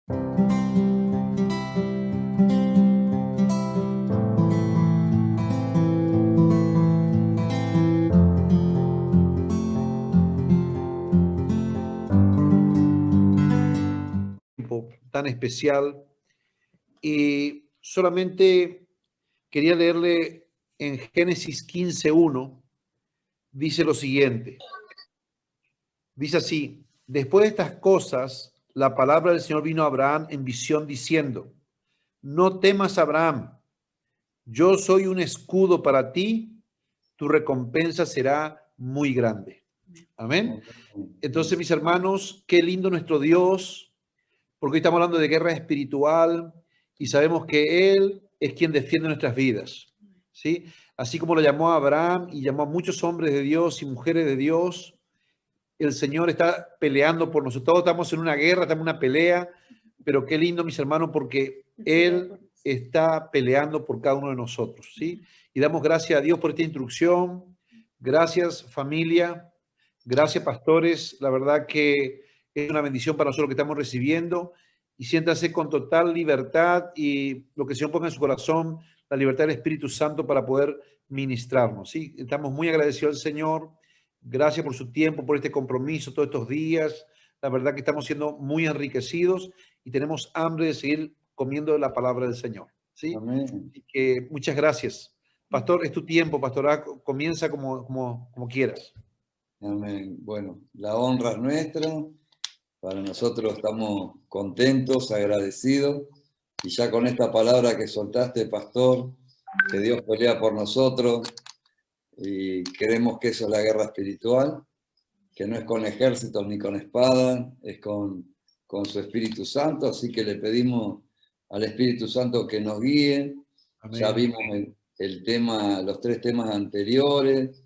Tan especial, y solamente quería leerle en Génesis 15:1, dice lo siguiente, dice así: después de estas cosas, la palabra del Señor vino a Abraham en visión diciendo: no temas, Abraham, yo soy un escudo para ti, tu recompensa será muy grande. Amén. Entonces, mis hermanos, qué lindo nuestro Dios, porque hoy estamos hablando de guerra espiritual y sabemos que Él es quien defiende nuestras vidas, ¿sí? Así como lo llamó a Abraham y llamó a muchos hombres de Dios y mujeres de Dios, el Señor está peleando por nosotros. Todos estamos en una guerra, estamos en una pelea, pero qué lindo, mis hermanos, porque Él está peleando por cada uno de nosotros, ¿sí? Y damos gracias a Dios por esta instrucción. Gracias, familia. Gracias, pastores. La verdad que es una bendición para nosotros que estamos recibiendo. Y siéntase con total libertad y lo que el Señor ponga en su corazón, la libertad del Espíritu Santo para poder ministrarnos, ¿sí? Estamos muy agradecidos al Señor. Gracias por su tiempo, por este compromiso todos estos días. La verdad que estamos siendo muy enriquecidos y tenemos hambre de seguir comiendo la palabra del Señor, ¿sí? Amén. Así que muchas gracias. Pastor, es tu tiempo, pastor. Comienza como quieras. Amén. Bueno, la honra es nuestra. Para nosotros estamos contentos, agradecidos. Y ya con esta palabra que soltaste, pastor, que Dios pelea por nosotros y creemos que eso es la guerra espiritual, que no es con ejércitos ni con espadas, es con su Espíritu Santo. Así que le pedimos al Espíritu Santo que nos guíe. Amén. Ya vimos el tema, los 3 temas anteriores,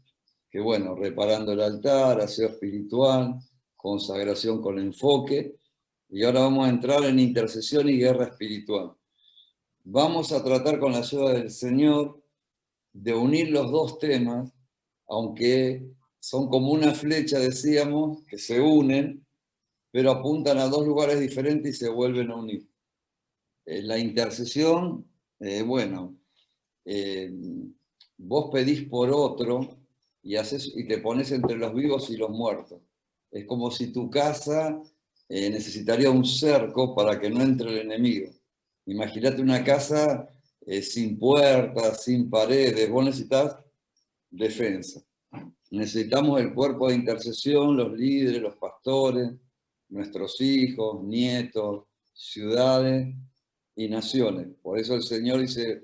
que bueno, reparando el altar, aseo espiritual, consagración con enfoque, y ahora vamos a entrar en intercesión y guerra espiritual. Vamos a tratar con la ayuda del Señor de unir los 2 temas, aunque son como una flecha, decíamos, que se unen, pero apuntan a 2 lugares diferentes y se vuelven a unir. La intercesión, vos pedís por otro y te pones entre los vivos y los muertos. Es como si tu casa necesitaría un cerco para que no entre el enemigo. Imagínate una casa sin puertas, sin paredes. Vos necesitas defensa. Necesitamos el cuerpo de intercesión, los líderes, los pastores, nuestros hijos, nietos, ciudades y naciones. Por eso el Señor dice,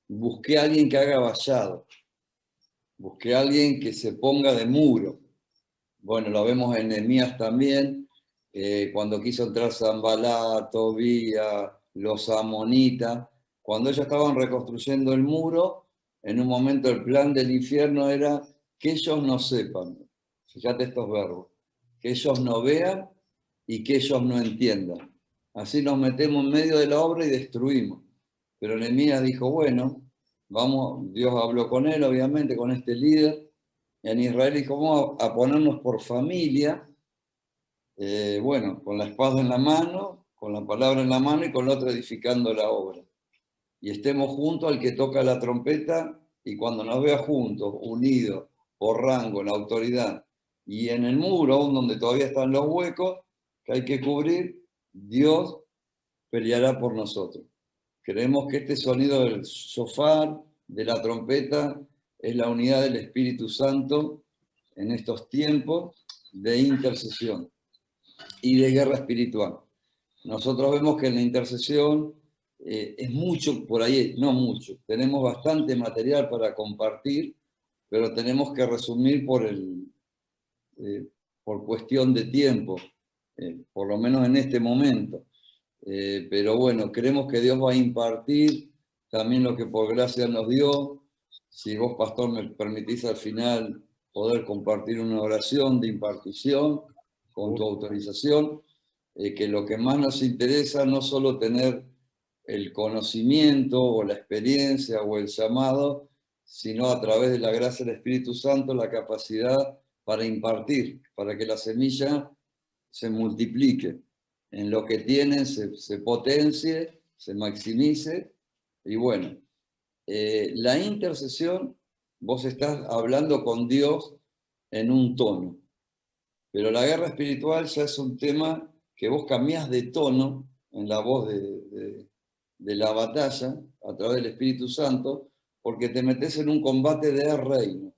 busqué a alguien que haga vallado, busqué a alguien que se ponga de muro. Bueno, lo vemos en Nehemías también, cuando quiso entrar Sanballat, Tobías, los amonitas, cuando ellos estaban reconstruyendo el muro, en un momento el plan del infierno era que ellos no sepan, fíjate estos verbos, que ellos no vean y que ellos no entiendan. Así nos metemos en medio de la obra y destruimos. Pero Nehemías dijo, bueno, vamos, Dios habló con él, obviamente, con este líder, en Israel dijo, vamos a ponernos por familia, con la espada en la mano, con la palabra en la mano y con la otra edificando la obra. Y estemos juntos al que toca la trompeta y cuando nos vea juntos, unidos, por rango, en autoridad, y en el muro, aún donde todavía están los huecos que hay que cubrir, Dios peleará por nosotros. Creemos que este sonido del shofar, de la trompeta, es la unidad del Espíritu Santo en estos tiempos de intercesión y de guerra espiritual. Nosotros vemos que en la intercesión es mucho, por ahí, no mucho, tenemos bastante material para compartir, pero tenemos que resumir por cuestión de tiempo, por lo menos en este momento. Pero bueno, creemos que Dios va a impartir también lo que por gracia nos dio. Si vos, pastor, me permitís al final poder compartir una oración de impartición con tu autorización, que lo que más nos interesa no solo tener el conocimiento o la experiencia o el llamado, sino a través de la gracia del Espíritu Santo la capacidad para impartir, para que la semilla se multiplique. en lo que tienen se potencie, se maximice. Y bueno, la intercesión, vos estás hablando con Dios en un tono, pero la guerra espiritual ya es un tema que vos cambiás de tono en la voz de la batalla a través del Espíritu Santo, porque te metes en un combate de reinos.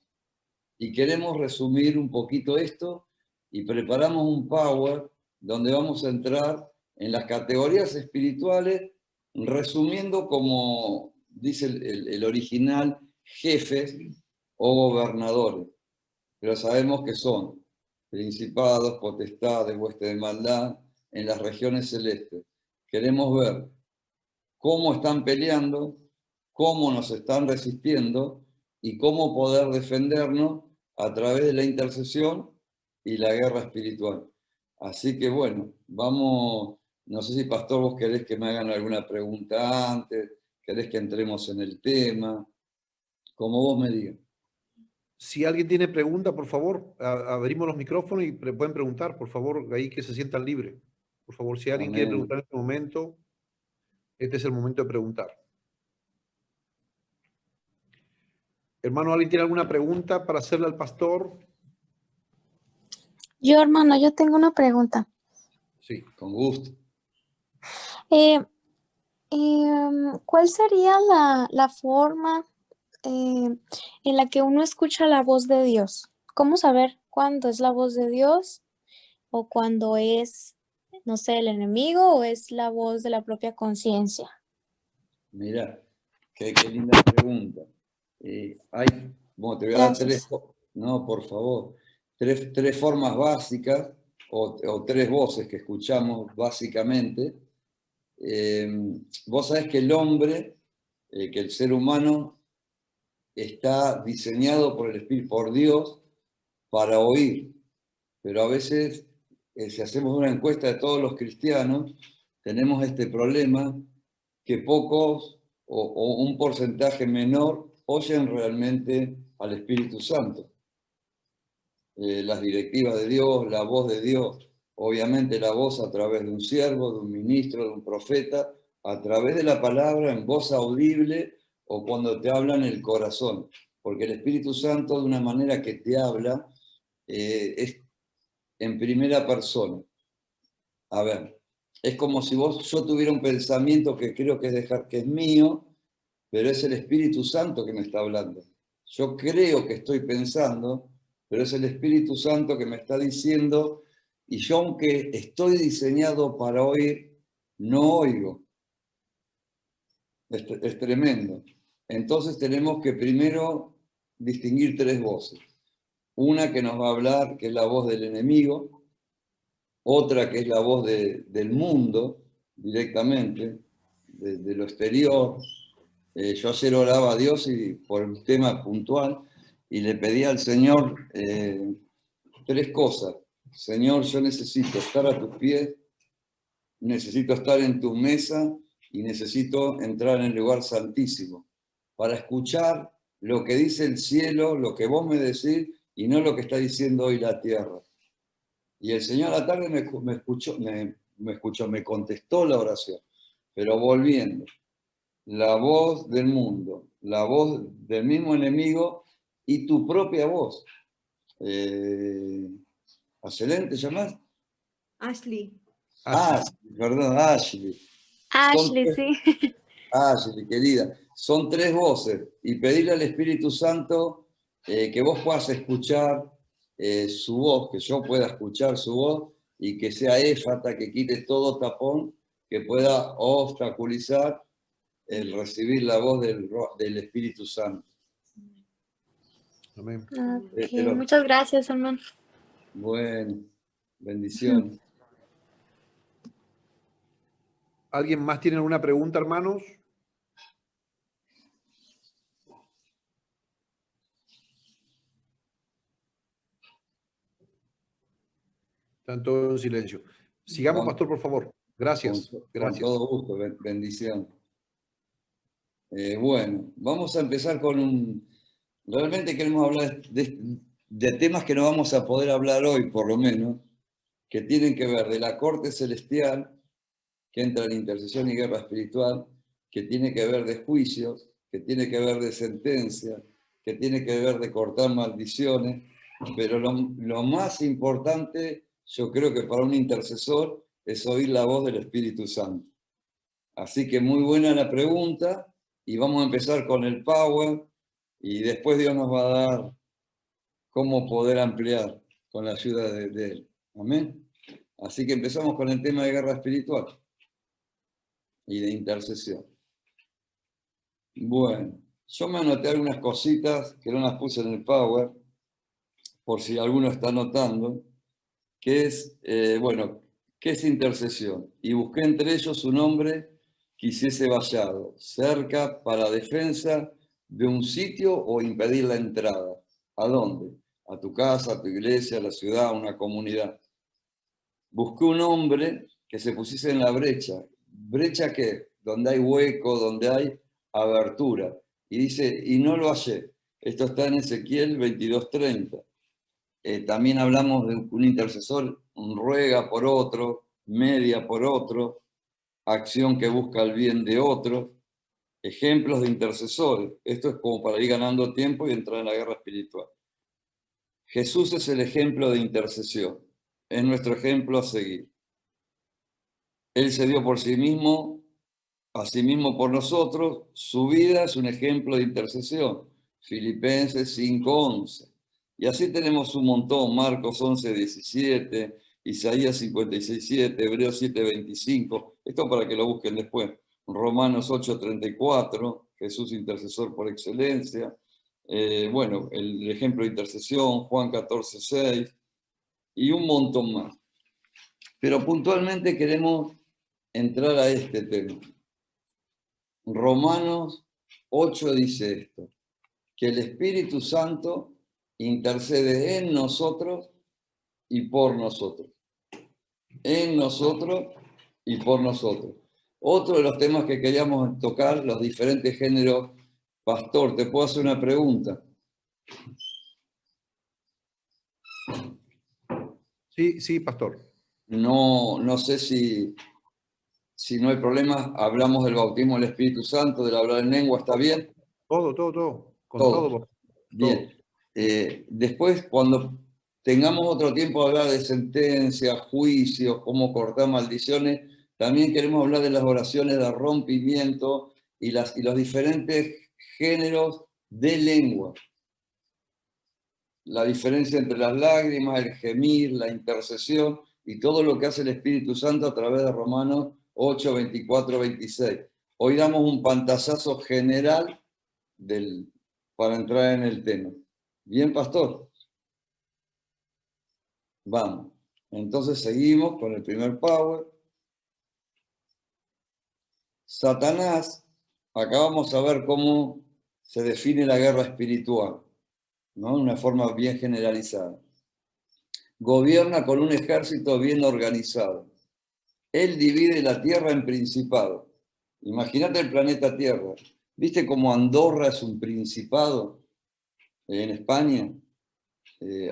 Y queremos resumir un poquito esto y preparamos un power donde vamos a entrar en las categorías espirituales, resumiendo como dice el original, jefes o gobernadores. Pero sabemos que son principados, potestades, huestes de maldad en las regiones celestes. Queremos ver cómo están peleando, cómo nos están resistiendo y cómo poder defendernos a través de la intercesión y la guerra espiritual. Así que bueno, vamos, no sé si Pastor vos querés que me hagan alguna pregunta antes, querés que entremos en el tema, como vos me digas. Si alguien tiene pregunta, por favor, abrimos los micrófonos y pueden preguntar, por favor, ahí que se sientan libres. Por favor, si alguien quiere Amén. preguntar en este momento, este es el momento de preguntar. Hermano, ¿alguien tiene alguna pregunta para hacerle al pastor? Yo, hermano, yo tengo una pregunta. Sí, con gusto. ¿Cuál sería la forma en la que uno escucha la voz de Dios? ¿Cómo saber cuándo es la voz de Dios o cuándo es, no sé, el enemigo o es la voz de la propia conciencia? Mira, qué linda pregunta. Bueno, te voy a dar Gracias. no, por favor, tres formas básicas o tres voces que escuchamos básicamente. Vos sabés que el hombre, que el ser humano está diseñado por el Espíritu, por Dios, para oír, pero a veces, si hacemos una encuesta de todos los cristianos, tenemos este problema que pocos o un porcentaje menor oyen realmente al Espíritu Santo. Las directivas de Dios, la voz de Dios, obviamente la voz a través de un siervo, de un ministro, de un profeta, a través de la palabra en voz audible o cuando te habla en el corazón, porque el Espíritu Santo de una manera que te habla es en primera persona. A ver, es como si yo tuviera un pensamiento que creo que es mío, pero es el Espíritu Santo que me está hablando. Yo creo que estoy pensando, pero es el Espíritu Santo que me está diciendo, y yo aunque estoy diseñado para oír, no oigo. Es tremendo. Entonces tenemos que primero distinguir tres voces. Una que nos va a hablar, que es la voz del enemigo, otra que es la voz del mundo, directamente, de lo exterior. Yo ayer oraba a Dios y por un tema puntual y le pedía al Señor tres cosas. Señor, yo necesito estar a tus pies, necesito estar en tu mesa y necesito entrar en el lugar santísimo para escuchar lo que dice el cielo, lo que vos me decís y no lo que está diciendo hoy la tierra. Y el Señor a la tarde me contestó la oración, pero volviendo. La voz del mundo, la voz del mismo enemigo y tu propia voz. ¿Ayelén te llamás? Ashley. Perdón, Ashley. Ashley, sí. Ashley, querida. Son tres voces y pedirle al Espíritu Santo que vos puedas escuchar su voz, que yo pueda escuchar su voz y que sea éfata, que quite todo tapón, que pueda obstaculizar el recibir la voz del Espíritu Santo. Amén. Okay. Muchas gracias, hermano. Bueno, bendiciones. ¿Alguien más tiene alguna pregunta, hermanos? Están todos en silencio. Sigamos, pastor, por favor. Gracias. Gracias. Con todo gusto, bendición. Bueno, vamos a empezar con realmente queremos hablar de temas que no vamos a poder hablar hoy, por lo menos, que tienen que ver de la corte celestial, que entra en intercesión y guerra espiritual, que tiene que ver de juicios, que tiene que ver de sentencias, que tiene que ver de cortar maldiciones, pero lo más importante, yo creo que para un intercesor, es oír la voz del Espíritu Santo. Así que muy buena la pregunta, y vamos a empezar con el power, y después Dios nos va a dar cómo poder ampliar con la ayuda de Él. Amén. Así que empezamos con el tema de guerra espiritual y de intercesión. Bueno, yo me anoté algunas cositas que no las puse en el Power, por si alguno está notando, que es, bueno, ¿qué es intercesión? Y busqué entre ellos un hombre que hiciese vallado, cerca para defensa de un sitio o impedir la entrada. ¿A dónde? A tu casa, a tu iglesia, a la ciudad, a una comunidad. Busqué un hombre que se pusiese en la brecha. ¿Brecha qué? Donde hay hueco, donde hay abertura. Y dice, y no lo hallé. Esto está en Ezequiel 22:30. También hablamos de un intercesor, un ruega por otro, media por otro, acción que busca el bien de otro. Ejemplos de intercesores. Esto es como para ir ganando tiempo y entrar en la guerra espiritual. Jesús es el ejemplo de intercesión. Es nuestro ejemplo a seguir. Él se dio por sí mismo, a sí mismo por nosotros. Su vida es un ejemplo de intercesión. Filipenses 5:11. Y así tenemos un montón. Marcos 11:17, Isaías 56:7, Hebreos 7:25. Esto para que lo busquen después. Romanos 8:34, Jesús intercesor por excelencia. Bueno, el ejemplo de intercesión, Juan 14:6 y un montón más. Pero puntualmente queremos entrar a este tema. Romanos 8 dice esto, que el Espíritu Santo intercede en nosotros y por nosotros. En nosotros y por nosotros. Otro de los temas que queríamos tocar, los diferentes géneros. Pastor, ¿te puedo hacer una pregunta? Sí, sí, pastor. No sé si no hay problema, hablamos del bautismo del Espíritu Santo, del hablar en lengua, ¿está bien? Todo. Con Todo. todo. Bien. Después, cuando tengamos otro tiempo de hablar de sentencias, juicios, cómo cortar maldiciones, también queremos hablar de las oraciones de rompimiento y los diferentes géneros de lengua. La diferencia entre las lágrimas, el gemir, la intercesión y todo lo que hace el Espíritu Santo a través de Romanos 8, 24, 26. Hoy damos un pantallazo general para entrar en el tema. Bien, pastor. Vamos. Entonces seguimos con el primer power. Satanás, acá vamos a ver cómo se define la guerra espiritual, ¿no? De una forma bien generalizada. Gobierna con un ejército bien organizado. Él divide la Tierra en principados. Imagínate el planeta Tierra. ¿Viste cómo Andorra es un principado en España?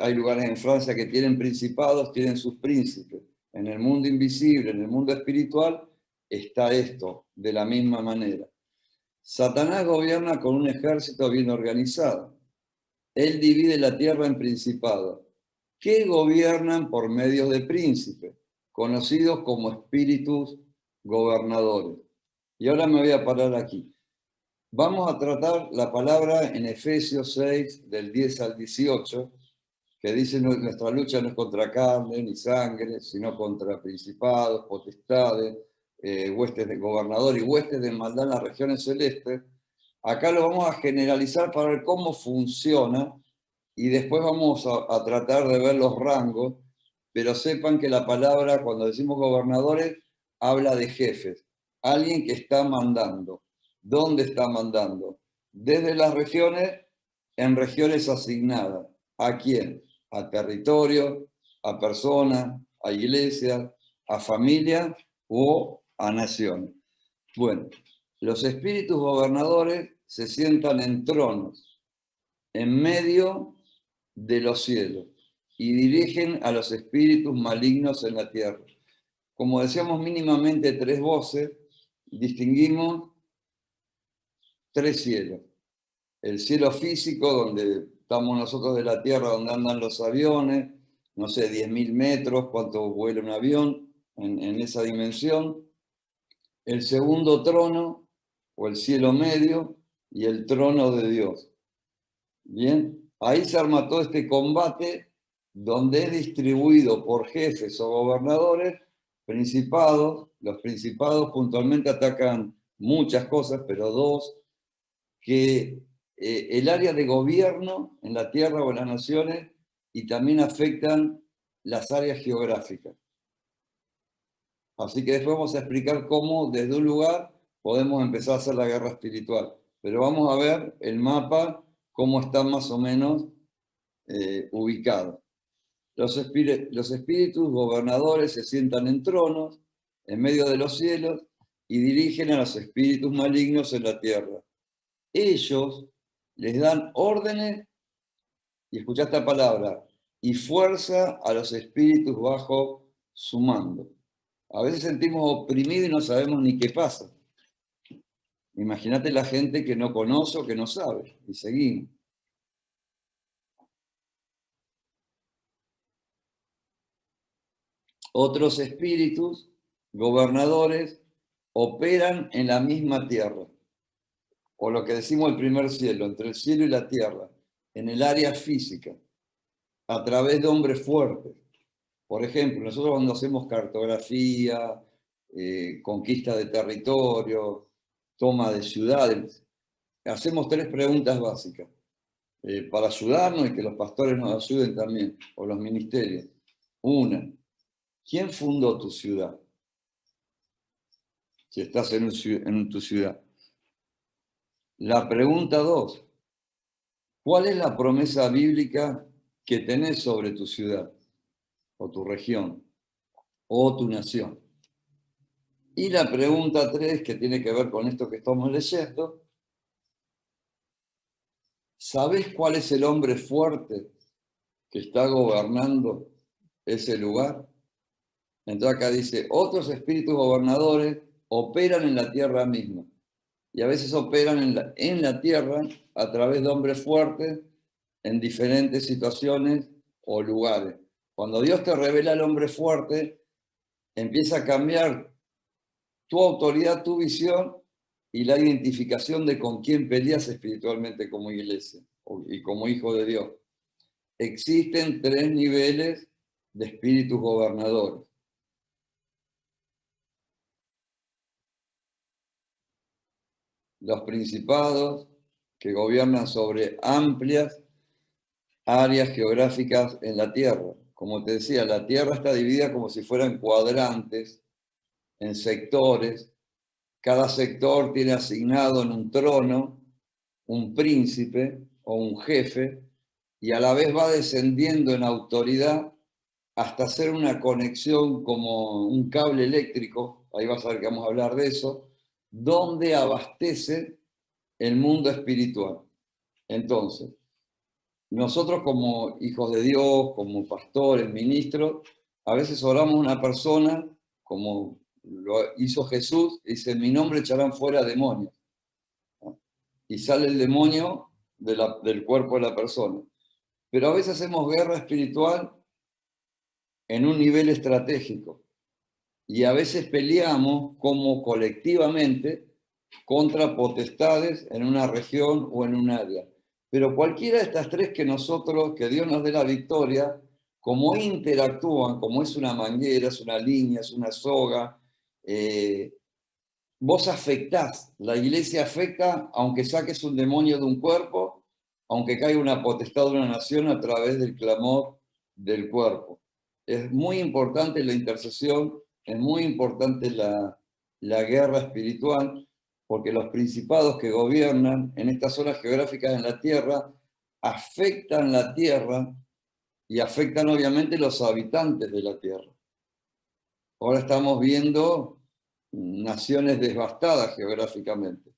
Hay lugares en Francia que tienen principados, tienen sus príncipes. En el mundo invisible, en el mundo espiritual, está esto de la misma manera. Satanás gobierna con un ejército bien organizado. Él divide la tierra en principados, que gobiernan por medio de príncipes, conocidos como espíritus gobernadores. Y ahora me voy a parar aquí. Vamos a tratar la palabra en Efesios 6, del 10 al 18, que dice: nuestra lucha no es contra carne ni sangre, sino contra principados, potestades, huestes de gobernador y huestes de maldad en las regiones celestes. Acá lo vamos a generalizar para ver cómo funciona y después vamos a tratar de ver los rangos, pero sepan que la palabra, cuando decimos gobernadores, habla de jefes, alguien que está mandando. ¿Dónde está mandando? Desde las regiones, en regiones asignadas. ¿A quién? A territorio, a personas, a iglesias, a familias o a naciones. Bueno, los espíritus gobernadores se sientan en tronos, en medio de los cielos. y dirigen a los espíritus malignos en la tierra. Como decíamos, mínimamente 3 voces, distinguimos 3 cielos. El cielo físico, donde estamos nosotros de la tierra, donde andan los aviones, no sé, 10.000 metros, cuánto vuela un avión en esa dimensión. El segundo trono, o el cielo medio, y el trono de Dios. Bien, ahí se arma todo este combate, donde es distribuido por jefes o gobernadores, principados. Los principados puntualmente atacan muchas cosas, pero 2, que el área de gobierno en la tierra o en las naciones, y también afectan las áreas geográficas. Así que después vamos a explicar cómo desde un lugar podemos empezar a hacer la guerra espiritual. Pero vamos a ver el mapa, cómo está más o menos ubicado. Los espíritus gobernadores se sientan en tronos, en medio de los cielos, y dirigen a los espíritus malignos en la tierra. Ellos les dan órdenes, y escuchá esta palabra, y fuerza a los espíritus bajo su mando. A veces sentimos oprimidos y no sabemos ni qué pasa. Imagínate la gente que no conoce o que no sabe, y seguimos. Otros espíritus gobernadores operan en la misma tierra, o lo que decimos el primer cielo, entre el cielo y la tierra, en el área física, a través de hombres fuertes. Por ejemplo, nosotros cuando hacemos cartografía, conquista de territorio, toma de ciudades, hacemos 3 preguntas básicas para ayudarnos y que los pastores nos ayuden también, o los ministerios. Una, ¿quién fundó tu ciudad? Si estás en tu ciudad. La pregunta 2, ¿cuál es la promesa bíblica que tenés sobre tu ciudad, o tu región, o tu nación? Y la pregunta 3, que tiene que ver con esto que estamos leyendo, ¿sabés cuál es el hombre fuerte que está gobernando ese lugar? Entonces acá dice, otros espíritus gobernadores operan en la tierra misma. Y a veces operan en la tierra a través de hombres fuertes en diferentes situaciones o lugares. Cuando Dios te revela al hombre fuerte, empieza a cambiar tu autoridad, tu visión y la identificación de con quién peleas espiritualmente como iglesia y como hijo de Dios. Existen 3 niveles de espíritus gobernadores. Los principados, que gobiernan sobre amplias áreas geográficas en la tierra. Como te decía, la tierra está dividida como si fueran cuadrantes, en sectores. Cada sector tiene asignado en un trono un príncipe o un jefe, y a la vez va descendiendo en autoridad hasta hacer una conexión como un cable eléctrico, ahí vas a ver que vamos a hablar de eso, donde abastece el mundo espiritual. Entonces, nosotros como hijos de Dios, como pastores, ministros, a veces oramos a una persona, como lo hizo Jesús, y dice, en mi nombre echarán fuera demonios. Y sale el demonio del cuerpo de la persona. Pero a veces hacemos guerra espiritual en un nivel estratégico. Y a veces peleamos como colectivamente contra potestades en una región o en un área. Pero cualquiera de estas 3 que Dios nos dé la victoria, como interactúan, como es una manguera, es una línea, es una soga, vos afectás, la iglesia afecta aunque saques un demonio de un cuerpo, aunque caiga una potestad de una nación a través del clamor del cuerpo. Es muy importante la intercesión, es muy importante la guerra espiritual, porque los principados que gobiernan en estas zonas geográficas en la tierra afectan la tierra y afectan obviamente los habitantes de la tierra. Ahora estamos viendo naciones devastadas geográficamente.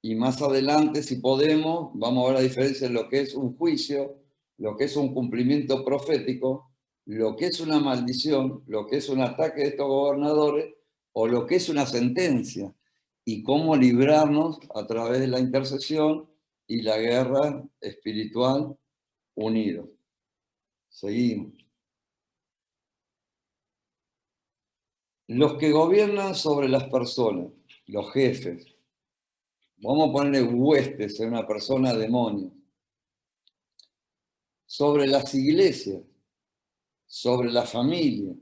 Y más adelante, si podemos, vamos a ver la diferencia en lo que es un juicio lo que es un cumplimiento profético, lo que es una maldición, lo que es un ataque de estos gobernadores o lo que es una sentencia, y cómo librarnos a través de la intercesión y la guerra espiritual unidos. Seguimos. Los que gobiernan sobre las personas, los jefes, vamos a ponerle huestes en una persona, demonio, sobre las iglesias, sobre la familia,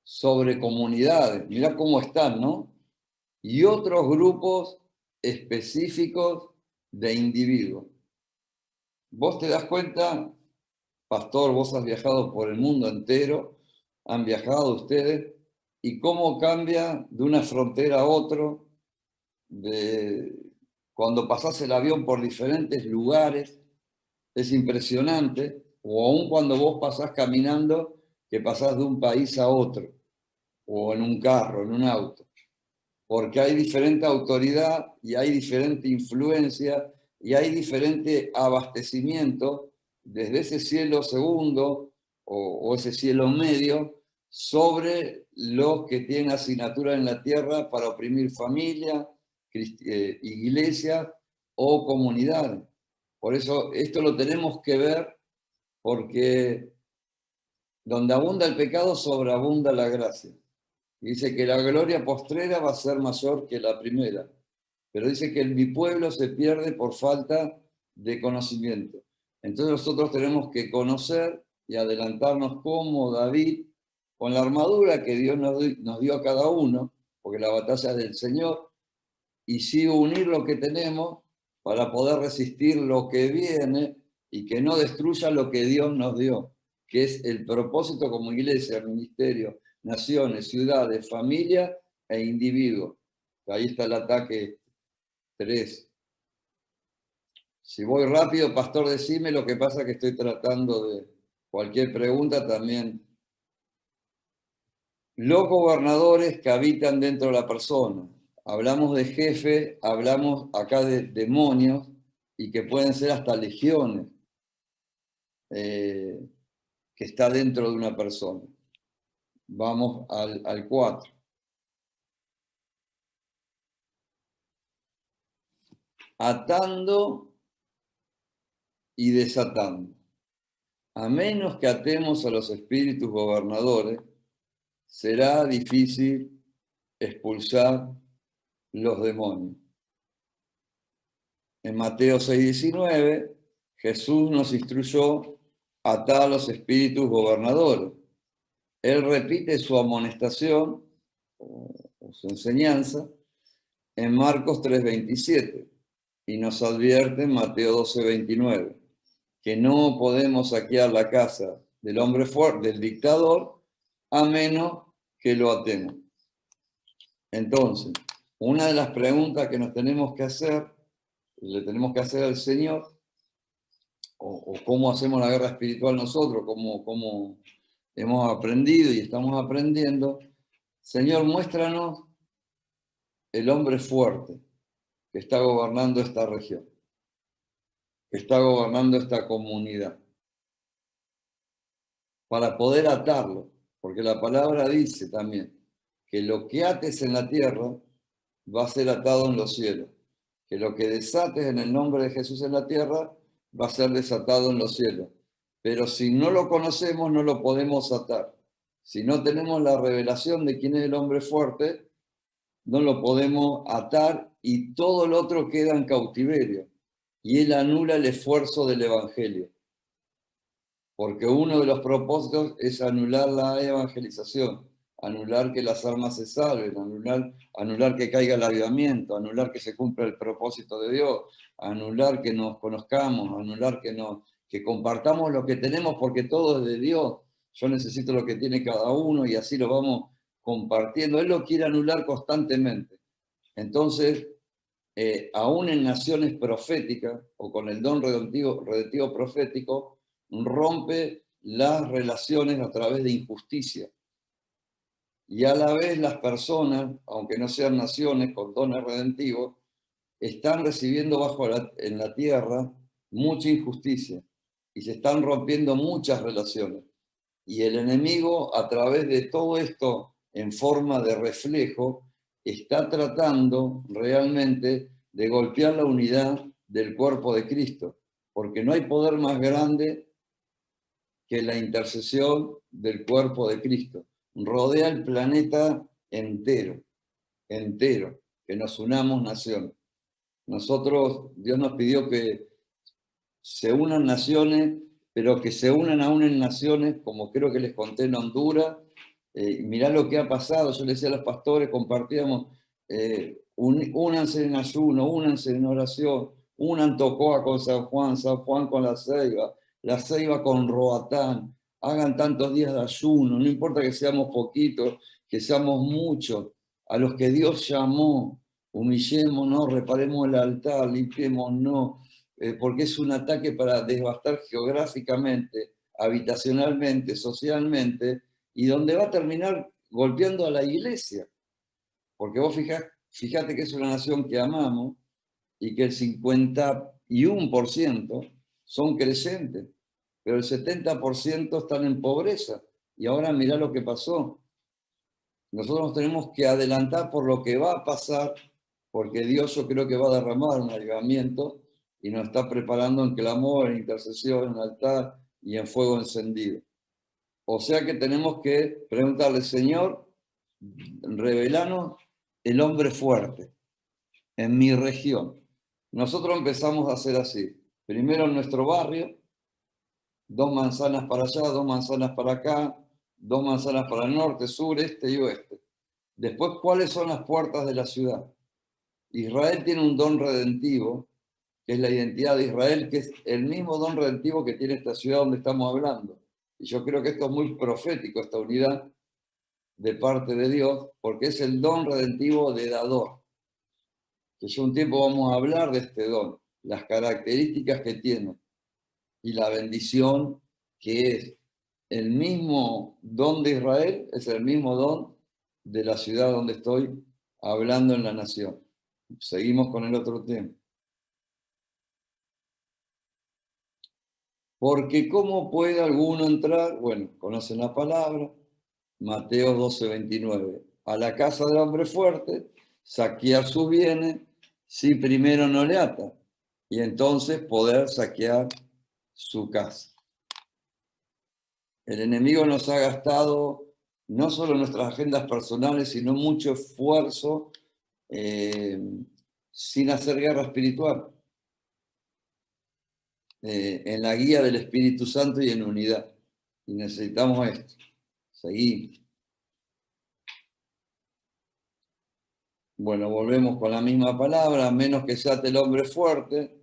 sobre comunidades, mirá cómo están, ¿no? Y otros grupos específicos de individuos. Vos te das cuenta, pastor, vos has viajado por el mundo entero, han viajado ustedes, y cómo cambia de una frontera a otra, cuando pasás el avión por diferentes lugares, es impresionante, o aún cuando vos pasás caminando, que pasás de un país a otro, o en un carro, en un auto, porque hay diferente autoridad y hay diferente influencia y hay diferente abastecimiento desde ese cielo segundo o ese cielo medio sobre los que tienen asignatura en la tierra para oprimir familia, iglesia o comunidades. Por eso esto lo tenemos que ver, porque donde abunda el pecado, sobreabunda la gracia. Dice que la gloria postrera va a ser mayor que la primera, pero dice que mi pueblo se pierde por falta de conocimiento. Entonces nosotros tenemos que conocer y adelantarnos como David, con la armadura que Dios nos dio a cada uno, porque la batalla es del Señor, y sí unir lo que tenemos para poder resistir lo que viene y que no destruya lo que Dios nos dio, que es el propósito como iglesia, ministerio, naciones, ciudades, familia e individuos. Ahí está el ataque 3. Si voy rápido, pastor, decime, lo que pasa que estoy tratando de cualquier pregunta también. Los gobernadores que habitan dentro de la persona. Hablamos de jefe, hablamos acá de demonios y que pueden ser hasta legiones que está dentro de una persona. Vamos al 4. Atando y desatando. A menos que atemos a los espíritus gobernadores, será difícil expulsar los demonios. En Mateo 6:19, Jesús nos instruyó a atar a los espíritus gobernadores. Él repite su amonestación o su enseñanza en Marcos 3:27 y nos advierte en Mateo 12:29 que no podemos saquear la casa del hombre fuerte, del dictador, a menos que lo atemos. Entonces, una de las preguntas que nos tenemos que hacer, le tenemos que hacer al Señor, o cómo hacemos la guerra espiritual nosotros, cómo hemos aprendido y estamos aprendiendo. Señor, muéstranos el hombre fuerte que está gobernando esta región, que está gobernando esta comunidad, para poder atarlo, porque la palabra dice también que lo que ates en la tierra va a ser atado en los cielos, que lo que desates en el nombre de Jesús en la tierra va a ser desatado en los cielos. Pero si no lo conocemos, no lo podemos atar. Si no tenemos la revelación de quién es el hombre fuerte, no lo podemos atar y todo lo otro queda en cautiverio. Y él anula el esfuerzo del evangelio. Porque uno de los propósitos es anular la evangelización, anular que las almas se salven, anular que caiga el avivamiento, anular que se cumpla el propósito de Dios, anular que nos conozcamos, anular que compartamos lo que tenemos, porque todo es de Dios. Yo necesito lo que tiene cada uno y así lo vamos compartiendo. Él lo quiere anular constantemente. Entonces, aún en naciones proféticas o con el don redentivo profético, rompe las relaciones a través de injusticia. Y a la vez las personas, aunque no sean naciones con dones redentivos, están recibiendo en la tierra mucha injusticia. y se están rompiendo muchas relaciones. Y el enemigo, a través de todo esto, en forma de reflejo, está tratando realmente de golpear la unidad del cuerpo de Cristo, porque no hay poder más grande que la intercesión del cuerpo de Cristo. Rodea el planeta entero, entero, que nos unamos naciones. Nosotros, Dios nos pidió que se unan naciones, pero que se unan aún en naciones, como creo que les conté en Honduras. Mirá lo que ha pasado, yo les decía a los pastores, compartíamos, únanse en ayuno, únanse en oración, unan Tocoa con San Juan con la Ceiba con Roatán, hagan tantos días de ayuno, no importa que seamos poquitos, que seamos muchos, a los que Dios llamó, humillémonos, reparemos el altar, limpiémonos, porque es un ataque para devastar geográficamente, habitacionalmente, socialmente, y donde va a terminar golpeando a la iglesia. Porque vos fíjate que es una nación que amamos y que el 51% son creyentes, pero el 70% están en pobreza. Y ahora mirá lo que pasó. Nosotros nos tenemos que adelantar por lo que va a pasar, porque Dios yo creo que va a derramar un avivamiento y nos está preparando en clamor, en intercesión, en altar y en fuego encendido. O sea que tenemos que preguntarle, Señor, revelanos el hombre fuerte en mi región. Nosotros empezamos a hacer así. Primero en nuestro barrio, 2 manzanas para allá, 2 manzanas para acá, 2 manzanas para el norte, sur, este y oeste. Después, ¿cuáles son las puertas de la ciudad? Israel tiene un don redentivo, que es la identidad de Israel, que es el mismo don redentivo que tiene esta ciudad donde estamos hablando. Y yo creo que esto es muy profético, esta unidad de parte de Dios, porque es el don redentivo de dador. Que ya un tiempo vamos a hablar de este don, las características que tiene y la bendición que es. El mismo don de Israel es el mismo don de la ciudad donde estoy hablando en la nación. Seguimos con el otro tema. Porque ¿cómo puede alguno entrar? Bueno, conocen la palabra, Mateo 12:29. A la casa del hombre fuerte, saquear sus bienes, si primero no le ata, y entonces poder saquear su casa. El enemigo nos ha gastado no solo nuestras agendas personales, sino mucho esfuerzo sin hacer guerra espiritual. En la guía del Espíritu Santo y en unidad. Y necesitamos esto. Seguimos. Bueno, volvemos con la misma palabra, a menos que sea el hombre fuerte,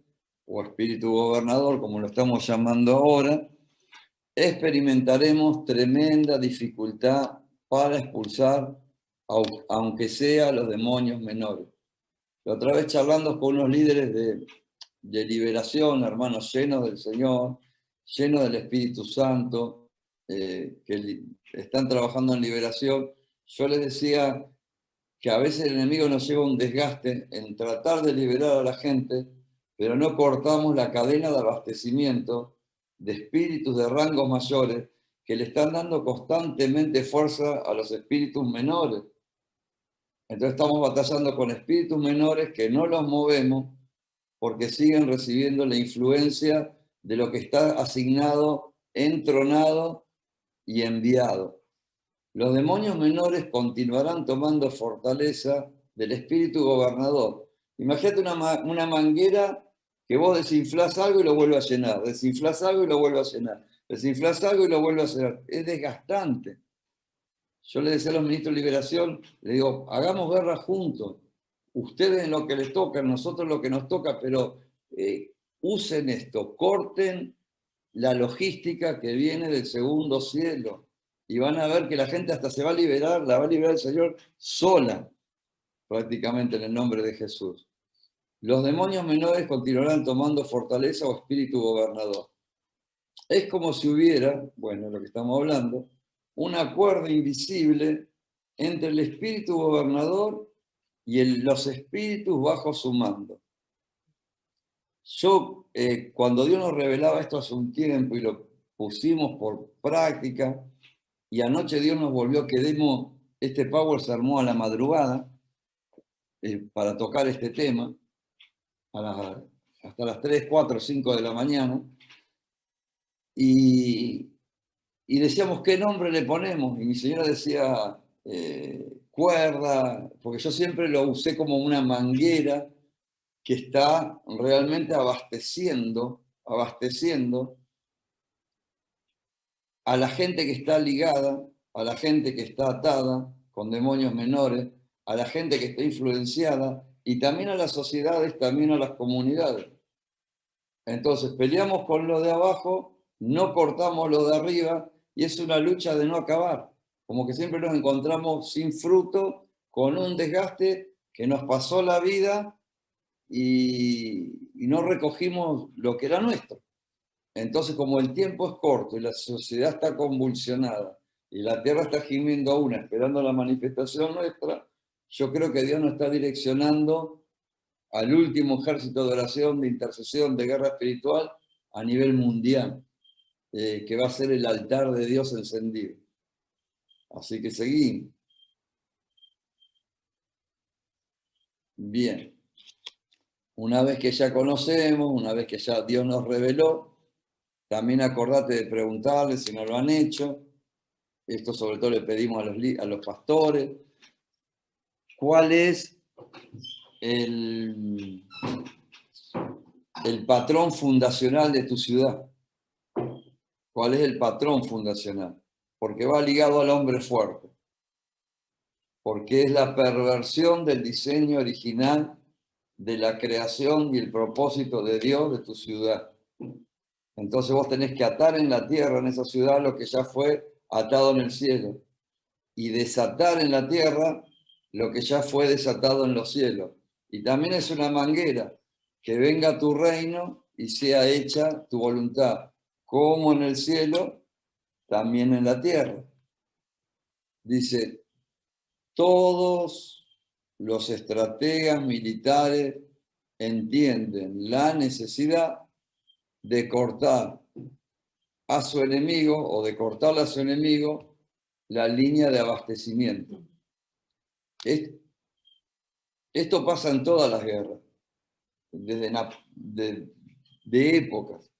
o espíritu gobernador, como lo estamos llamando ahora, experimentaremos tremenda dificultad para expulsar, aunque sea los demonios menores. La otra vez charlando con unos líderes de liberación, hermanos llenos del Señor, llenos del Espíritu Santo, que están trabajando en liberación, yo les decía que a veces el enemigo nos lleva a un desgaste en tratar de liberar a la gente, pero no cortamos la cadena de abastecimiento de espíritus de rangos mayores que le están dando constantemente fuerza a los espíritus menores. Entonces estamos batallando con espíritus menores que no los movemos porque siguen recibiendo la influencia de lo que está asignado, entronado y enviado. Los demonios menores continuarán tomando fortaleza del espíritu gobernador. Imagínate una manguera que vos desinflás algo y lo vuelve a llenar, desinflás algo y lo vuelve a llenar, desinflás algo y lo vuelve a llenar. Es desgastante. Yo le decía a los ministros de liberación, le digo, hagamos guerra juntos. Ustedes en lo que les toca, nosotros lo que nos toca, pero usen esto, corten la logística que viene del segundo cielo. Y van a ver que la gente hasta se va a liberar, la va a liberar el Señor sola, prácticamente en el nombre de Jesús. Los demonios menores continuarán tomando fortaleza o espíritu gobernador. Es como si hubiera, bueno, lo que estamos hablando, una cuerda invisible entre el espíritu gobernador y los espíritus bajo su mando. Yo, cuando Dios nos revelaba esto hace un tiempo y lo pusimos por práctica, y anoche Dios nos volvió que demos, este Power se armó a la madrugada para tocar este tema, hasta las 3, 4, 5 de la mañana, y decíamos, ¿qué nombre le ponemos? Y mi señora decía, cuerda, porque yo siempre lo usé como una manguera que está realmente abasteciendo a la gente que está ligada, a la gente que está atada con demonios menores, a la gente que está influenciada y también a las sociedades, también a las comunidades. Entonces peleamos con lo de abajo, no cortamos lo de arriba y es una lucha de no acabar. Como que siempre nos encontramos sin fruto, con un desgaste que nos pasó la vida y no recogimos lo que era nuestro. Entonces, como el tiempo es corto y la sociedad está convulsionada y la tierra está gimiendo aún, esperando la manifestación nuestra, yo creo que Dios nos está direccionando al último ejército de oración, de intercesión, de guerra espiritual a nivel mundial, que va a ser el altar de Dios encendido. Así que seguimos. Bien. Una vez que ya conocemos, una vez que ya Dios nos reveló, también acordate de preguntarles si no lo han hecho. Esto sobre todo le pedimos a los pastores. ¿Cuál es el patrón fundacional de tu ciudad? ¿Cuál es el patrón fundacional? Porque va ligado al hombre fuerte. Porque es la perversión del diseño original de la creación y el propósito de Dios de tu ciudad. Entonces vos tenés que atar en la tierra, en esa ciudad, lo que ya fue atado en el cielo. Y desatar en la tierra lo que ya fue desatado en los cielos. Y también es una manguera, que venga tu reino y sea hecha tu voluntad, como en el cielo, también en la tierra. Dice, todos los estrategas militares entienden la necesidad de cortar a su enemigo o de cortarle a su enemigo la línea de abastecimiento. Esto pasa en todas las guerras, de épocas.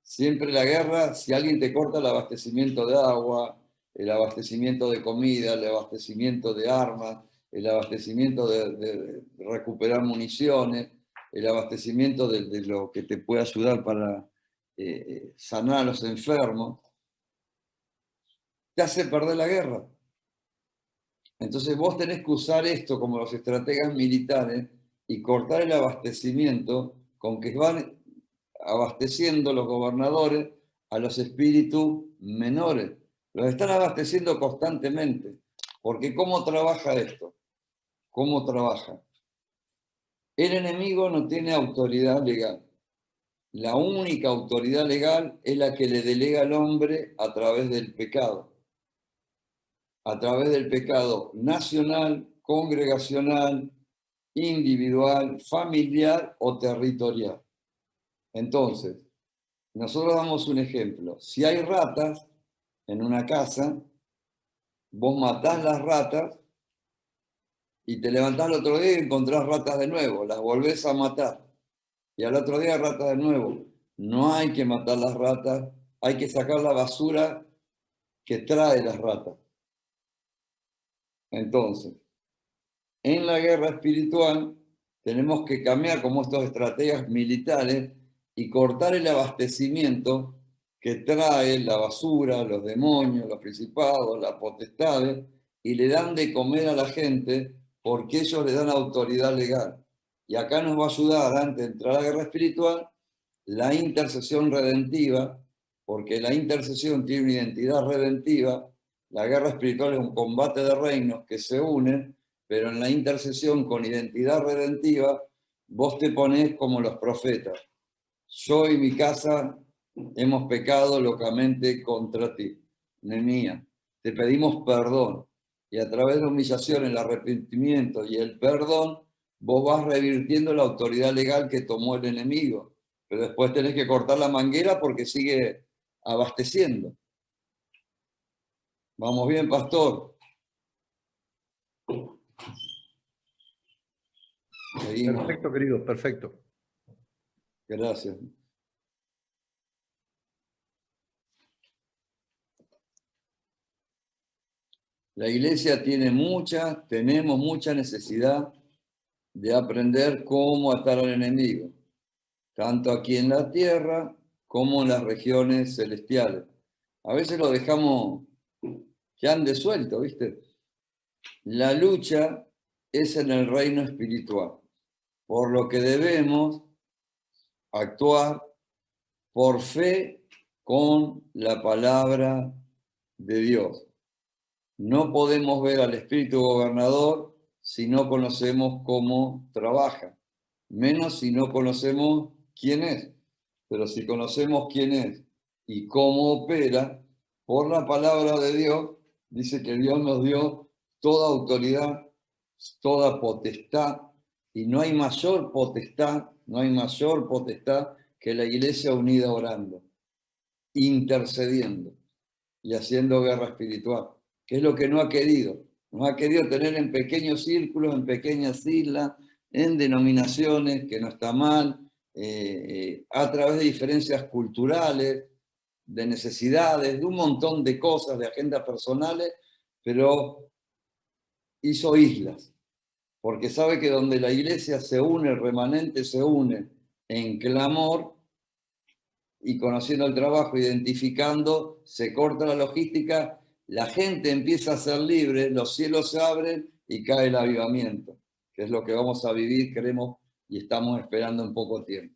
Siempre la guerra, si alguien te corta el abastecimiento de agua, el abastecimiento de comida, el abastecimiento de armas, el abastecimiento de recuperar municiones, el abastecimiento de lo que te puede ayudar para sanar a los enfermos, te hace perder la guerra. Entonces vos tenés que usar esto como los estrategas militares y cortar el abastecimiento con que van abasteciendo los gobernadores a los espíritus menores. Los están abasteciendo constantemente. Porque ¿cómo trabaja esto? ¿Cómo trabaja? El enemigo no tiene autoridad legal. La única autoridad legal es la que le delega al hombre a través del pecado. A través del pecado nacional, congregacional, individual, familiar o territorial. Entonces, nosotros damos un ejemplo. Si hay ratas en una casa, vos matás las ratas y te levantás el otro día y encontrás ratas de nuevo, las volvés a matar. Y al otro día ratas de nuevo. No hay que matar las ratas, hay que sacar la basura que trae las ratas. Entonces, en la guerra espiritual tenemos que cambiar como estos estrategas militares y cortar el abastecimiento que trae la basura, los demonios, los principados, las potestades, y le dan de comer a la gente porque ellos le dan autoridad legal. Y acá nos va a ayudar, antes de entrar a la guerra espiritual, la intercesión redentiva, porque la intercesión tiene una identidad redentiva. La guerra espiritual es un combate de reinos que se unen, pero en la intercesión con identidad redentiva, vos te ponés como los profetas. Yo y mi casa hemos pecado locamente contra ti. Nehemías, te pedimos perdón. Y a través de la humillación, el arrepentimiento y el perdón, vos vas revirtiendo la autoridad legal que tomó el enemigo, pero después tenés que cortar la manguera porque sigue abasteciendo. Vamos bien, pastor. Seguimos. Perfecto, querido, perfecto. Gracias. La iglesia tenemos mucha necesidad de aprender cómo atar al enemigo, tanto aquí en la tierra como en las regiones celestiales. A veces lo dejamos que ande suelto, ¿viste? La lucha es en el reino espiritual, por lo que debemos actuar por fe con la palabra de Dios. No podemos ver al espíritu gobernador si no conocemos cómo trabaja, menos si no conocemos quién es. Pero si conocemos quién es y cómo opera, por la palabra de Dios, dice que Dios nos dio toda autoridad, toda potestad, y no hay mayor potestad que la iglesia unida orando, intercediendo y haciendo guerra espiritual, que es lo que no ha querido. Nos ha querido tener en pequeños círculos, en pequeñas islas, en denominaciones, que no está mal, a través de diferencias culturales, de necesidades, de un montón de cosas, de agendas personales, pero hizo islas, porque sabe que donde la iglesia se une, el remanente se une en clamor y conociendo el trabajo, identificando, se corta la logística, la gente empieza a ser libre, los cielos se abren y cae el avivamiento, que es lo que vamos a vivir, queremos y estamos esperando en poco tiempo.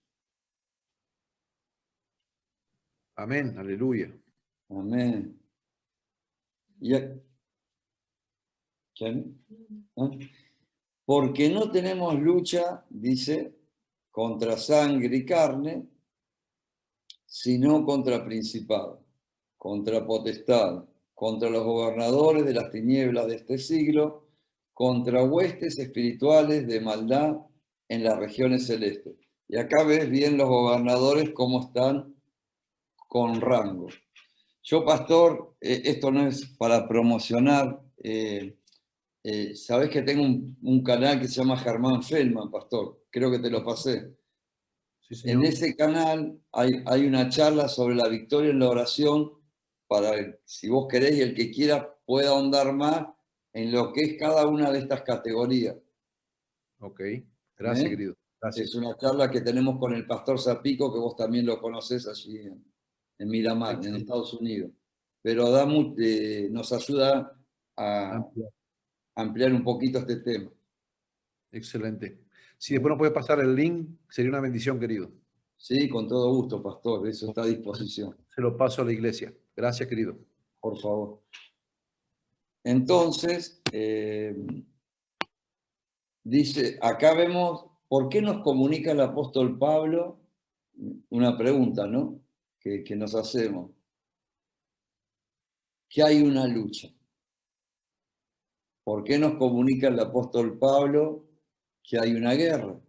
Amén, aleluya. Amén. ¿Quién? ¿Ah? Porque no tenemos lucha, dice, contra sangre y carne, sino contra principados, contra potestad, contra los gobernadores de las tinieblas de este siglo, contra huestes espirituales de maldad en las regiones celestes. Y acá ves bien los gobernadores cómo están con rango. Yo, pastor, esto no es para promocionar, sabés que tengo un canal que se llama Germán Feldman, pastor, creo que te lo pasé. Sí, señor. En ese canal hay una charla sobre la victoria en la oración para, si vos querés y el que quiera pueda ahondar más en lo que es cada una de estas categorías. Ok, gracias, ¿Eh? querido. Gracias. Es una charla que tenemos con el pastor Zapico, que vos también lo conocés allí en Miramar, en Estados Unidos. Pero nos ayuda a ampliar un poquito este tema. Excelente. Si después nos puede pasar el link, sería una bendición, querido. Sí, con todo gusto, pastor. Eso está a disposición. Se lo paso a la iglesia. Gracias, querido. Por favor. Entonces, dice, acá vemos, ¿por qué nos comunica el apóstol Pablo? Una pregunta, ¿no? Que nos hacemos. Que hay una lucha. ¿Por qué nos comunica el apóstol Pablo que hay una guerra?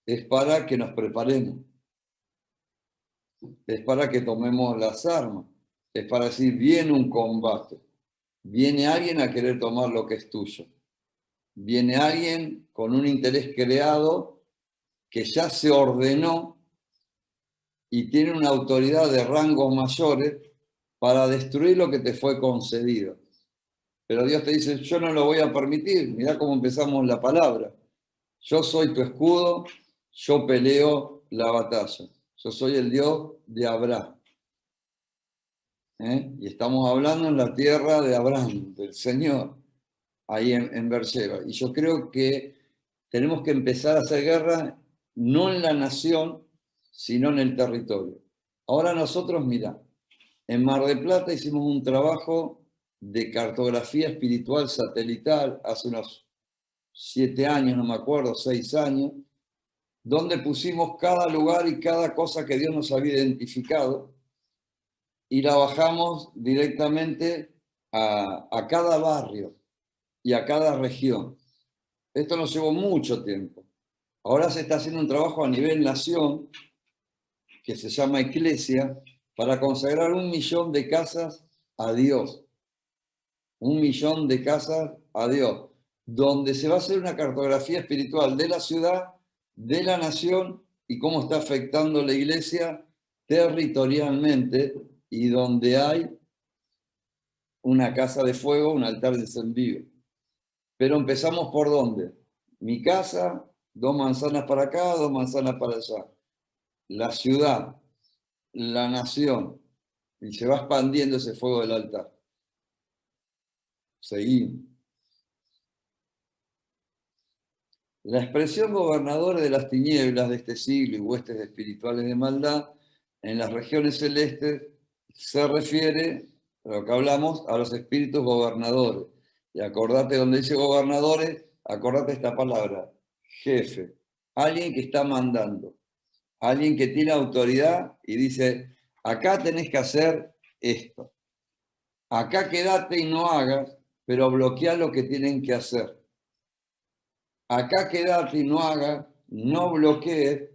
Es para que nos preparemos. Es para que tomemos las armas. Es para decir, viene un combate. Viene alguien a querer tomar lo que es tuyo. Viene alguien con un interés creado que ya se ordenó y tiene una autoridad de rangos mayores para destruir lo que te fue concedido. Pero Dios te dice, yo no lo voy a permitir. Mirá cómo empezamos la palabra. Yo soy tu escudo, yo peleo la batalla. Yo soy el Dios de Abraham. Y estamos hablando en la tierra de Abraham, del Señor, ahí en Beersheba. Y yo creo que tenemos que empezar a hacer guerra no en la nación, sino en el territorio. Ahora nosotros, mirá, en Mar del Plata hicimos un trabajo de cartografía espiritual satelital hace unos 7 años, no me acuerdo, 6 años, donde pusimos cada lugar y cada cosa que Dios nos había identificado y la bajamos directamente a cada barrio y a cada región. Esto nos llevó mucho tiempo. Ahora se está haciendo un trabajo a nivel nación, que se llama Eclesia, para consagrar 1 millón de casas a Dios. 1 millón de casas a Dios, donde se va a hacer una cartografía espiritual de la ciudad, de la nación y cómo está afectando la iglesia territorialmente, y donde hay una casa de fuego, un altar encendido. Pero empezamos por ¿dónde? Mi casa, 2 manzanas para acá, 2 manzanas para allá. La ciudad, la nación, y se va expandiendo ese fuego del altar. Seguimos. La expresión gobernadores de las tinieblas de este siglo y huestes espirituales de maldad en las regiones celestes se refiere, a lo que hablamos, a los espíritus gobernadores. Y acordate, donde dice gobernadores, acordate esta palabra, jefe, alguien que está mandando, alguien que tiene autoridad y dice, acá tenés que hacer esto, acá quédate y no hagas, pero bloquea lo que tienen que hacer. Acá quédate y no hagas, no bloquees,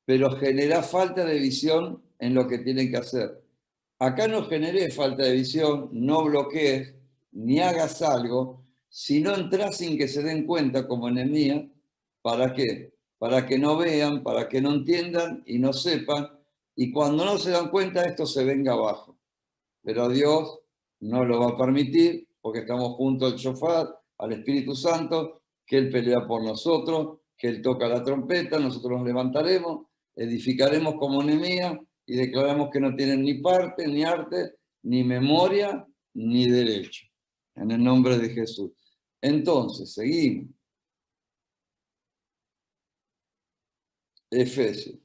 pero genera falta de visión en lo que tienen que hacer. Acá no generé falta de visión, no bloquees, ni hagas algo, si no entras sin que se den cuenta como Nehemías. ¿Para qué? Para que no vean, para que no entiendan y no sepan, y cuando no se dan cuenta esto se venga abajo. Pero Dios no lo va a permitir, porque estamos junto al shofar, al Espíritu Santo, que Él pelea por nosotros, que Él toca la trompeta, nosotros nos levantaremos, edificaremos como Nehemías y declaramos que no tienen ni parte, ni arte, ni memoria, ni derecho. En el nombre de Jesús. Entonces, seguimos. Efesios.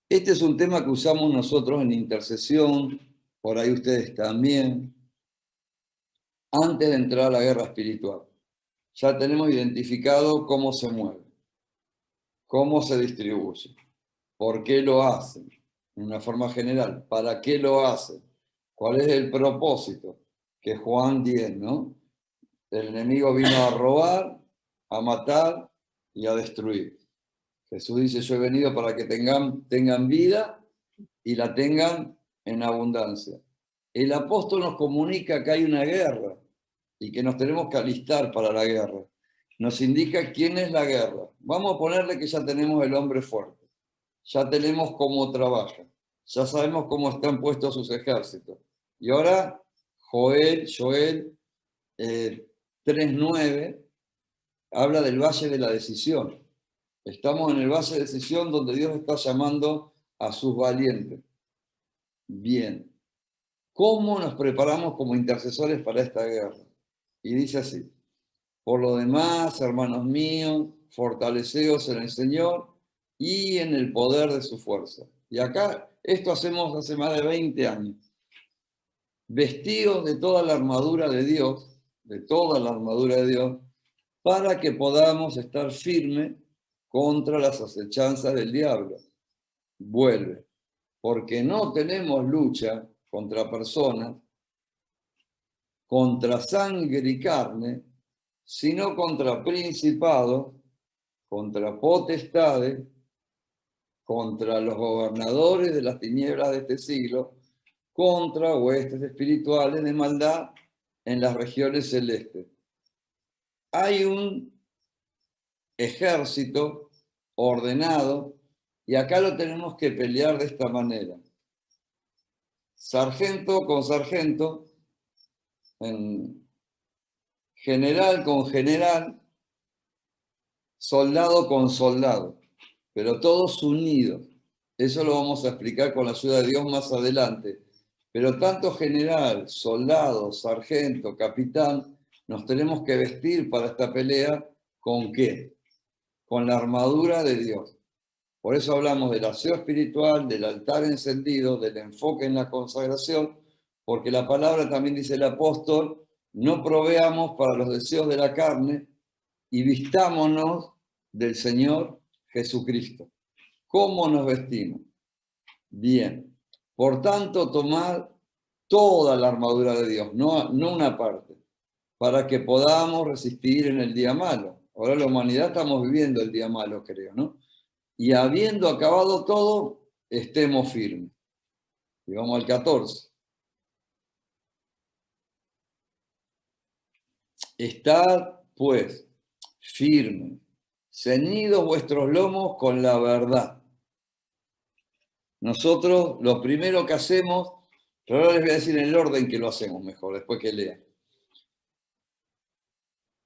Este es un tema que usamos nosotros en intercesión, por ahí ustedes también, antes de entrar a la guerra espiritual. Ya tenemos identificado cómo se mueve, cómo se distribuye, por qué lo hacen, en una forma general, para qué lo hacen, cuál es el propósito, que Juan 10, ¿no? El enemigo vino a robar, a matar y a destruir. Jesús dice, yo he venido para que tengan vida y la tengan en abundancia. El apóstol nos comunica que hay una guerra y que nos tenemos que alistar para la guerra. Nos indica quién es la guerra. Vamos a ponerle que ya tenemos el hombre fuerte, ya tenemos cómo trabaja, ya sabemos cómo están puestos sus ejércitos. Y ahora Joel 3:9 habla del valle de la decisión. Estamos en el valle de decisión donde Dios está llamando a sus valientes. Bien, ¿cómo nos preparamos como intercesores para esta guerra? Y dice así, por lo demás, hermanos míos, fortaleceos en el Señor y en el poder de su fuerza. Y acá, esto hacemos hace más de 20 años. Vestidos de toda la armadura de Dios, para que podamos estar firmes contra las acechanzas del diablo. Vuelve, porque no tenemos lucha contra personas, contra sangre y carne, sino contra principados, contra potestades, contra los gobernadores de las tinieblas de este siglo, contra huestes espirituales de maldad en las regiones celestes. Hay un ejército ordenado y acá lo tenemos que pelear de esta manera. Sargento con sargento, en general con general, soldado con soldado, pero todos unidos. Eso lo vamos a explicar con la ayuda de Dios más adelante. Pero tanto general, soldado, sargento, capitán, nos tenemos que vestir para esta pelea ¿con qué? Con la armadura de Dios. Por eso hablamos del aseo espiritual, del altar encendido, del enfoque en la consagración, porque la palabra también dice el apóstol, no proveamos para los deseos de la carne y vistámonos del Señor Jesucristo. ¿Cómo nos vestimos? Bien. Por tanto, tomad toda la armadura de Dios, no una parte. para que podamos resistir en el día malo. Ahora la humanidad estamos viviendo el día malo, creo, ¿no? Y habiendo acabado todo, estemos firmes. Y vamos al 14. Estad, pues, firmes, ceñidos vuestros lomos con la verdad. Nosotros lo primero que hacemos, pero ahora les voy a decir en el orden que lo hacemos mejor, después que lean.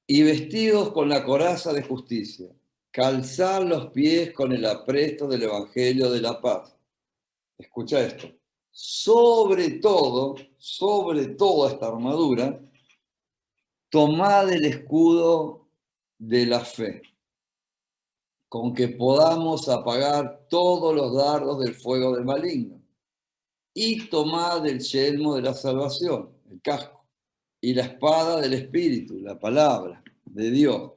Y vestidos con la coraza de justicia, calzar los pies con el apresto del Evangelio de la paz. Escucha esto. Sobre todo esta armadura, tomad el escudo de la fe, con que podamos apagar todos los dardos del fuego del maligno. Y tomad el yelmo de la salvación, el casco, y la espada del Espíritu, la palabra de Dios,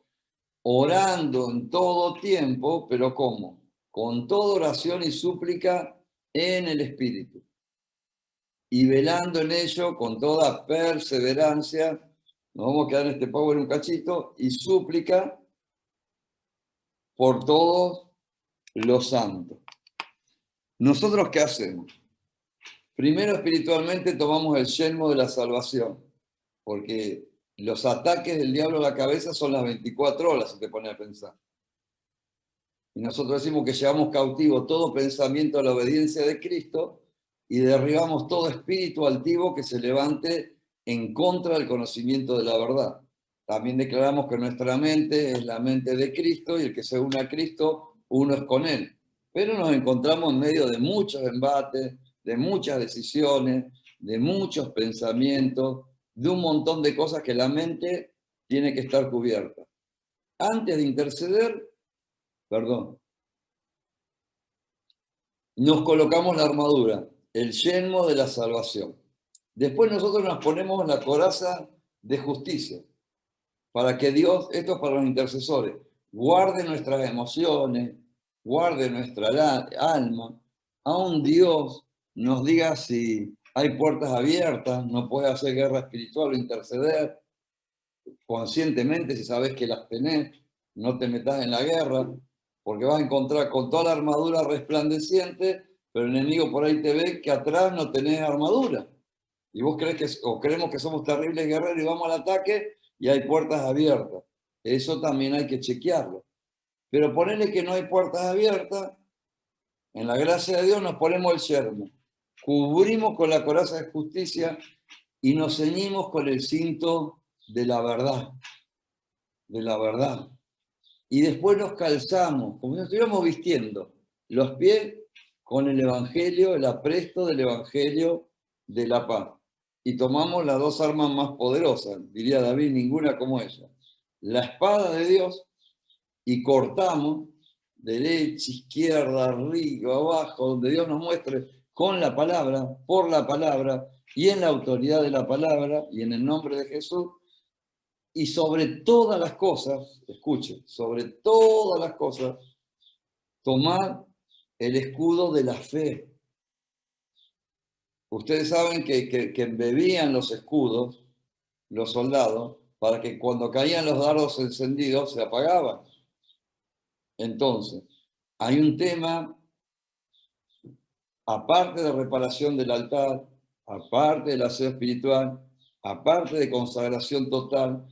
orando en todo tiempo, pero ¿cómo? Con toda oración y súplica en el Espíritu, y velando en ello con toda perseverancia. Nos vamos a quedar en este power un cachito, y súplica por todos los santos. ¿Nosotros qué hacemos? Primero, espiritualmente, tomamos el yelmo de la salvación, porque los ataques del diablo a la cabeza son las 24 horas, si te pones a pensar. Y nosotros decimos que llevamos cautivo todo pensamiento a la obediencia de Cristo y derribamos todo espíritu altivo que se levante en contra del conocimiento de la verdad. También declaramos que nuestra mente es la mente de Cristo y el que se une a Cristo, uno es con Él. Pero nos encontramos en medio de muchos embates, de muchas decisiones, de muchos pensamientos, de un montón de cosas que la mente tiene que estar cubierta. Antes de interceder, nos colocamos la armadura, el yelmo de la salvación. Después nosotros nos ponemos la coraza de justicia, para que Dios, esto es para los intercesores, guarde nuestras emociones, guarde nuestra alma, aún Dios nos diga si hay puertas abiertas, no puede hacer guerra espiritual o interceder conscientemente si sabes que las tenés, no te metas en la guerra, porque vas a encontrar con toda la armadura resplandeciente, pero el enemigo por ahí te ve que atrás no tenés armadura. Y vos crees o creemos que somos terribles guerreros y vamos al ataque y hay puertas abiertas. Eso también hay que chequearlo. Pero ponerle que no hay puertas abiertas, en la gracia de Dios nos ponemos el yelmo, cubrimos con la coraza de justicia y nos ceñimos con el cinto de la verdad. De la verdad. Y después nos calzamos, como si estuviéramos vistiendo, los pies con el Evangelio, el apresto del Evangelio de la paz. Y tomamos las dos armas más poderosas, diría David, ninguna como ella. La espada de Dios, y cortamos derecha, izquierda, arriba, abajo, donde Dios nos muestre, con la palabra, por la palabra, y en la autoridad de la palabra, y en el nombre de Jesús. Y sobre todas las cosas, escuche, sobre todas las cosas, tomad el escudo de la fe. Ustedes saben que embebían los escudos, los soldados, para que cuando caían los dardos encendidos se apagaban. Entonces, hay un tema, aparte de reparación del altar, aparte del aseo espiritual, aparte de consagración total,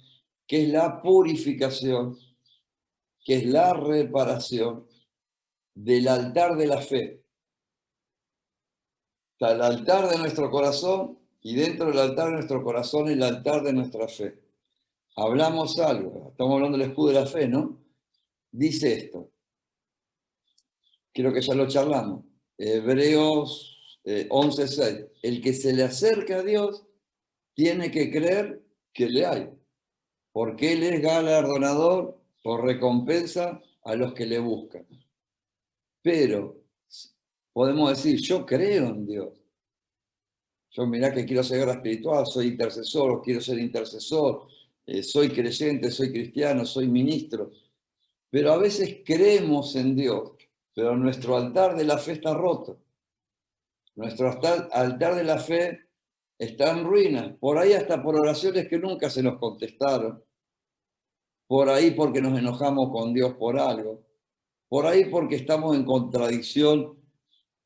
que es la purificación, que es la reparación del altar de la fe. Está el altar de nuestro corazón y dentro del altar de nuestro corazón el altar de nuestra fe. Hablamos algo, estamos hablando del escudo de la fe, ¿no? Dice esto, creo que ya lo charlamos, Hebreos 11:6, el que se le acerca a Dios tiene que creer que le hay, porque Él es galardonador o recompensa a los que le buscan. Pero podemos decir, yo creo en Dios. Yo mirá que quiero hacer guerra espiritual, soy intercesor, o quiero ser intercesor, soy creyente, soy cristiano, soy ministro. Pero a veces creemos en Dios, pero nuestro altar de la fe está roto. Nuestro altar de la fe está en ruinas, por ahí hasta por oraciones que nunca se nos contestaron, por ahí porque nos enojamos con Dios por algo, por ahí porque estamos en contradicción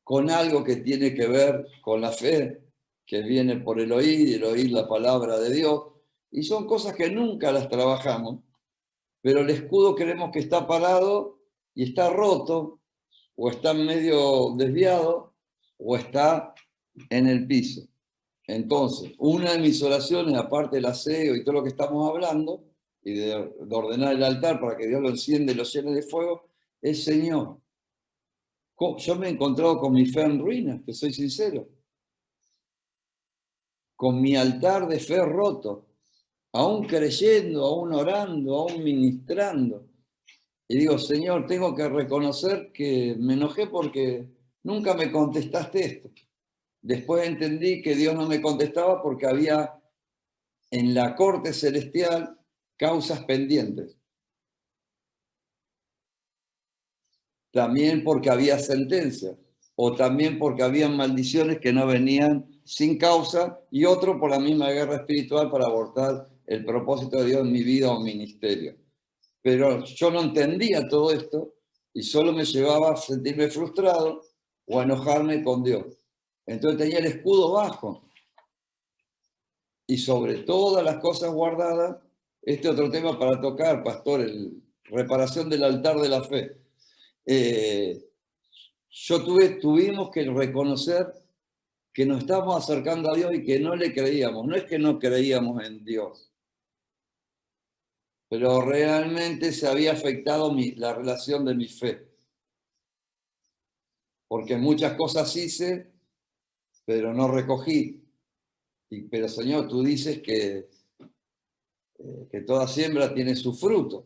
con algo que tiene que ver con la fe, que viene por el oír la palabra de Dios, y son cosas que nunca las trabajamos, pero el escudo creemos que está parado y está roto, o está medio desviado, o está en el piso. Entonces, una de mis oraciones, aparte del aseo y todo lo que estamos hablando, y de ordenar el altar para que Dios lo enciende y lo llene de fuego, es: Señor, yo me he encontrado con mi fe en ruinas, que soy sincero, con mi altar de fe roto, aún creyendo, aún orando, aún ministrando. Y digo: Señor, tengo que reconocer que me enojé porque nunca me contestaste esto. Después entendí que Dios no me contestaba porque había en la corte celestial causas pendientes. También porque había sentencias, o también porque había maldiciones que no venían sin causa, y otro por la misma guerra espiritual para abortar el propósito de Dios en mi vida o ministerio. Pero yo no entendía todo esto y solo me llevaba a sentirme frustrado o a enojarme con Dios. Entonces tenía el escudo bajo. Y sobre todas las cosas guardadas, este otro tema para tocar, pastor, reparación del altar de la fe. Tuvimos que reconocer que nos estábamos acercando a Dios y que no le creíamos. No es que no creíamos en Dios, pero realmente se había afectado la relación de mi fe. Porque muchas cosas hice, pero no recogí. Pero Señor, tú dices que toda siembra tiene su fruto.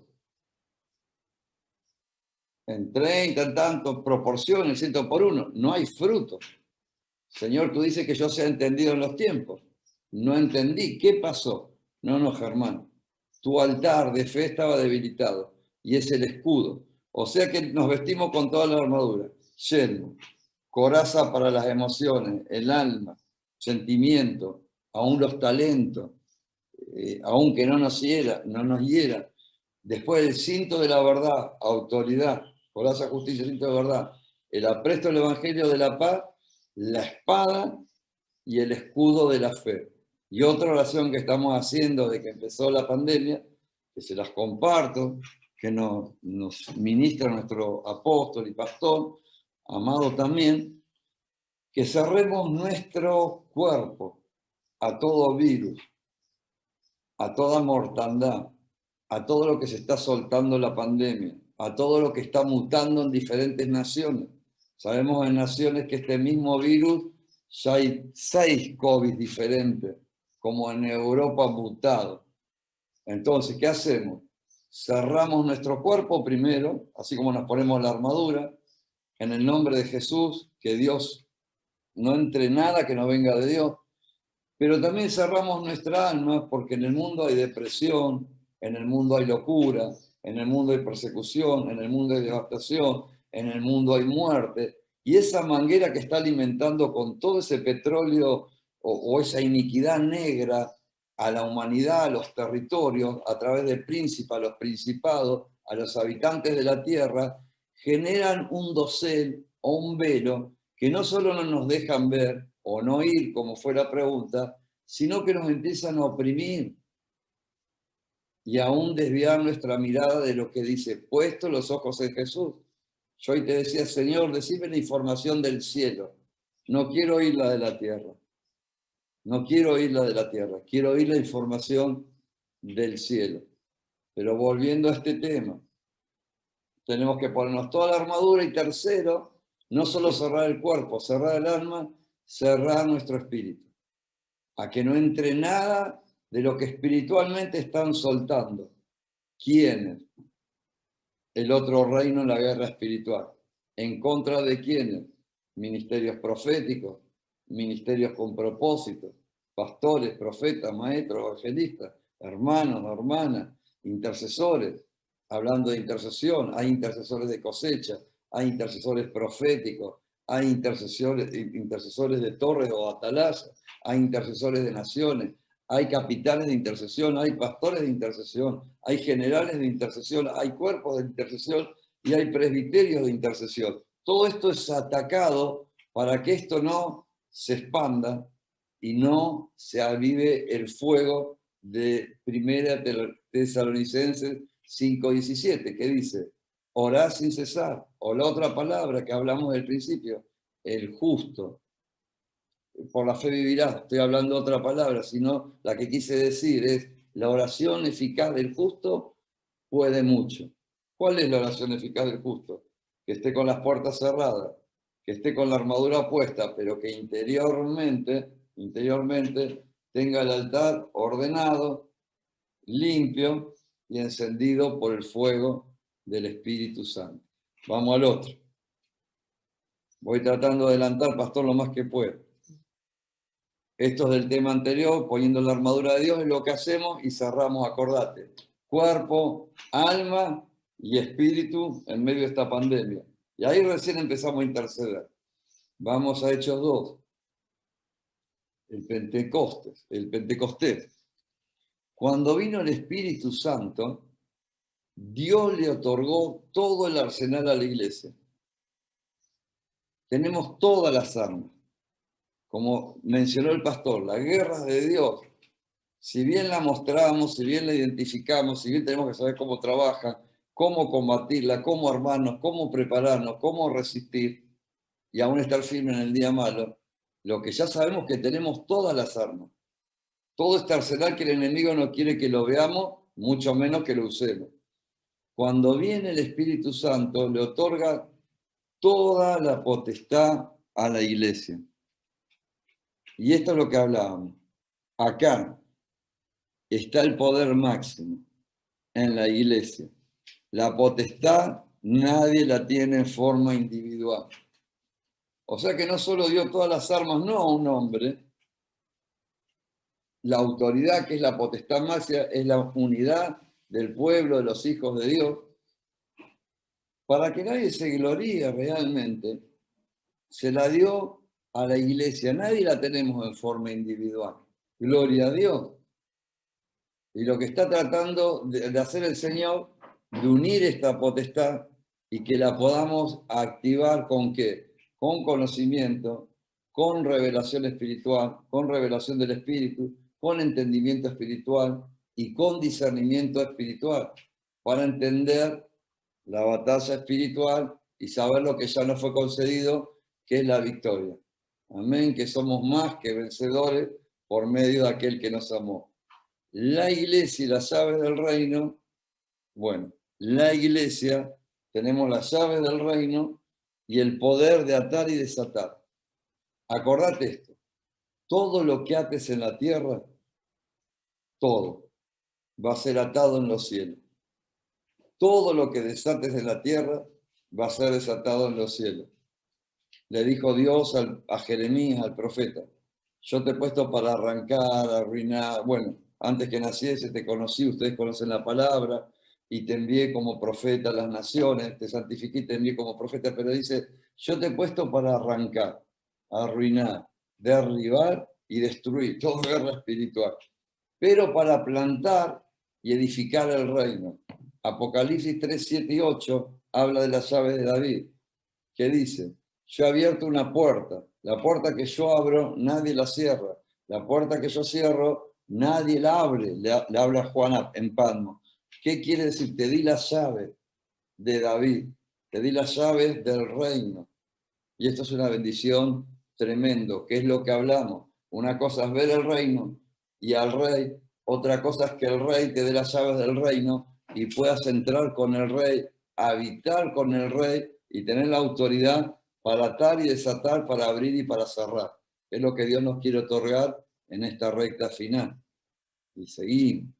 En 30, en tanto, proporciones, 100 por 1, no hay fruto. Señor, tú dices que yo sea entendido en los tiempos. No entendí. ¿Qué pasó? No, Germán. Tu altar de fe estaba debilitado y es el escudo. O sea que nos vestimos con toda la armadura. Yelmo, coraza para las emociones, el alma, sentimiento, aún los talentos, aunque no nos hiera. Después el cinto de la verdad, autoridad, coraza, justicia, cinto de verdad. El apresto del evangelio de la paz, la espada y el escudo de la fe. Y otra oración que estamos haciendo desde que empezó la pandemia, que se las comparto, que nos ministra nuestro apóstol y pastor, amado también, que cerremos nuestro cuerpo a todo virus, a toda mortandad, a todo lo que se está soltando la pandemia, a todo lo que está mutando en diferentes naciones. Sabemos en naciones que este mismo virus ya hay 6 COVID diferentes, como en Europa mutado. Entonces, ¿qué hacemos? Cerramos nuestro cuerpo primero, así como nos ponemos la armadura, en el nombre de Jesús, que Dios no entre nada que no venga de Dios, pero también cerramos nuestra alma porque en el mundo hay depresión, en el mundo hay locura, en el mundo hay persecución, en el mundo hay devastación, en el mundo hay muerte. Y esa manguera que está alimentando con todo ese petróleo o esa iniquidad negra a la humanidad, a los territorios, a través del príncipe, a los principados, a los habitantes de la tierra, generan un dosel o un velo que no solo no nos dejan ver o no oír, como fue la pregunta, sino que nos empiezan a oprimir y aún desviar nuestra mirada de lo que dice, puesto los ojos en Jesús. Yo hoy te decía: Señor, decime la información del cielo. No quiero oír la de la tierra. No quiero oír la de la tierra. Quiero oír la información del cielo. Pero volviendo a este tema, tenemos que ponernos toda la armadura y tercero, no solo cerrar el cuerpo, cerrar el alma, cerrar nuestro espíritu. A que no entre nada de lo que espiritualmente están soltando. ¿Quiénes? El otro reino en la guerra espiritual. ¿En contra de quiénes? Ministerios proféticos, ministerios con propósito, pastores, profetas, maestros, evangelistas, hermanos, hermanas, intercesores. Hablando de intercesión, hay intercesores de cosecha, hay intercesores proféticos, hay intercesores de torres o atalayas, hay intercesores de naciones, hay capitanes de intercesión, hay pastores de intercesión, hay generales de intercesión, hay cuerpos de intercesión y hay presbiterios de intercesión. Todo esto es atacado para que esto no se expanda y no se avive el fuego de Primera Tesalonicenses 5:17, que dice, orad sin cesar, o la otra palabra que hablamos del principio, el justo. Por la fe vivirá, estoy hablando otra palabra, sino la que quise decir es, la oración eficaz del justo puede mucho. ¿Cuál es la oración eficaz del justo? Que esté con las puertas cerradas, que esté con la armadura puesta, pero que interiormente tenga el altar ordenado, limpio y encendido por el fuego del Espíritu Santo. Vamos al otro. Voy tratando de adelantar, pastor, lo más que puedo. Esto es del tema anterior, poniendo la armadura de Dios, es lo que hacemos y cerramos, acordate. Cuerpo, alma y espíritu en medio de esta pandemia. Y ahí recién empezamos a interceder. Vamos a Hechos 2. El Pentecostés. Cuando vino el Espíritu Santo, Dios le otorgó todo el arsenal a la iglesia. Tenemos todas las armas. Como mencionó el pastor, la guerra de Dios, si bien la mostramos, si bien la identificamos, si bien tenemos que saber cómo trabaja, cómo combatirla, cómo armarnos, cómo prepararnos, cómo resistir y aún estar firme en el día malo, lo que ya sabemos que tenemos todas las armas. Todo este arsenal que el enemigo no quiere que lo veamos, mucho menos que lo usemos. Cuando viene el Espíritu Santo, le otorga toda la potestad a la iglesia. Y esto es lo que hablábamos. Acá está el poder máximo en la iglesia. La potestad nadie la tiene en forma individual. O sea que no solo dio todas las armas, no a un hombre. La autoridad, que es la potestad máxima, es la unidad del pueblo, de los hijos de Dios. Para que nadie se gloríe realmente, se la dio a la iglesia. Nadie la tenemos en forma individual. Gloria a Dios. Y lo que está tratando de hacer el Señor, de unir esta potestad y que la podamos activar ¿con qué? Con conocimiento, con revelación espiritual, con revelación del Espíritu, con entendimiento espiritual y con discernimiento espiritual, para entender la batalla espiritual y saber lo que ya nos fue concedido, que es la victoria. Amén, que somos más que vencedores por medio de aquel que nos amó. La iglesia y las llaves del reino, bueno, la iglesia, tenemos las llaves del reino y el poder de atar y desatar. Acordate esto, todo lo que ates en la tierra, todo, va a ser atado en los cielos. Todo lo que desates en la tierra, va a ser desatado en los cielos. Le dijo Dios a Jeremías, al profeta, yo te he puesto para arrancar, arruinar, bueno, antes que naciese te conocí, ustedes conocen la palabra, y te envié como profeta a las naciones, te santifiqué y te envié como profeta, pero dice, yo te he puesto para arrancar, arruinar, derribar y destruir, todo guerra espiritual, pero para plantar y edificar el reino. Apocalipsis 3, 7 y 8 habla de las llaves de David, que dice, yo he abierto una puerta, la puerta que yo abro, nadie la cierra, la puerta que yo cierro, nadie la abre, le habla Juan en Patmos. ¿Qué quiere decir? Te di la llave de David, te di las llaves del reino. Y esto es una bendición tremendo, que es lo que hablamos. Una cosa es ver el reino y al rey, otra cosa es que el rey te dé las llaves del reino y puedas entrar con el rey, habitar con el rey y tener la autoridad para atar y desatar, para abrir y para cerrar. Es lo que Dios nos quiere otorgar en esta recta final. Y seguimos.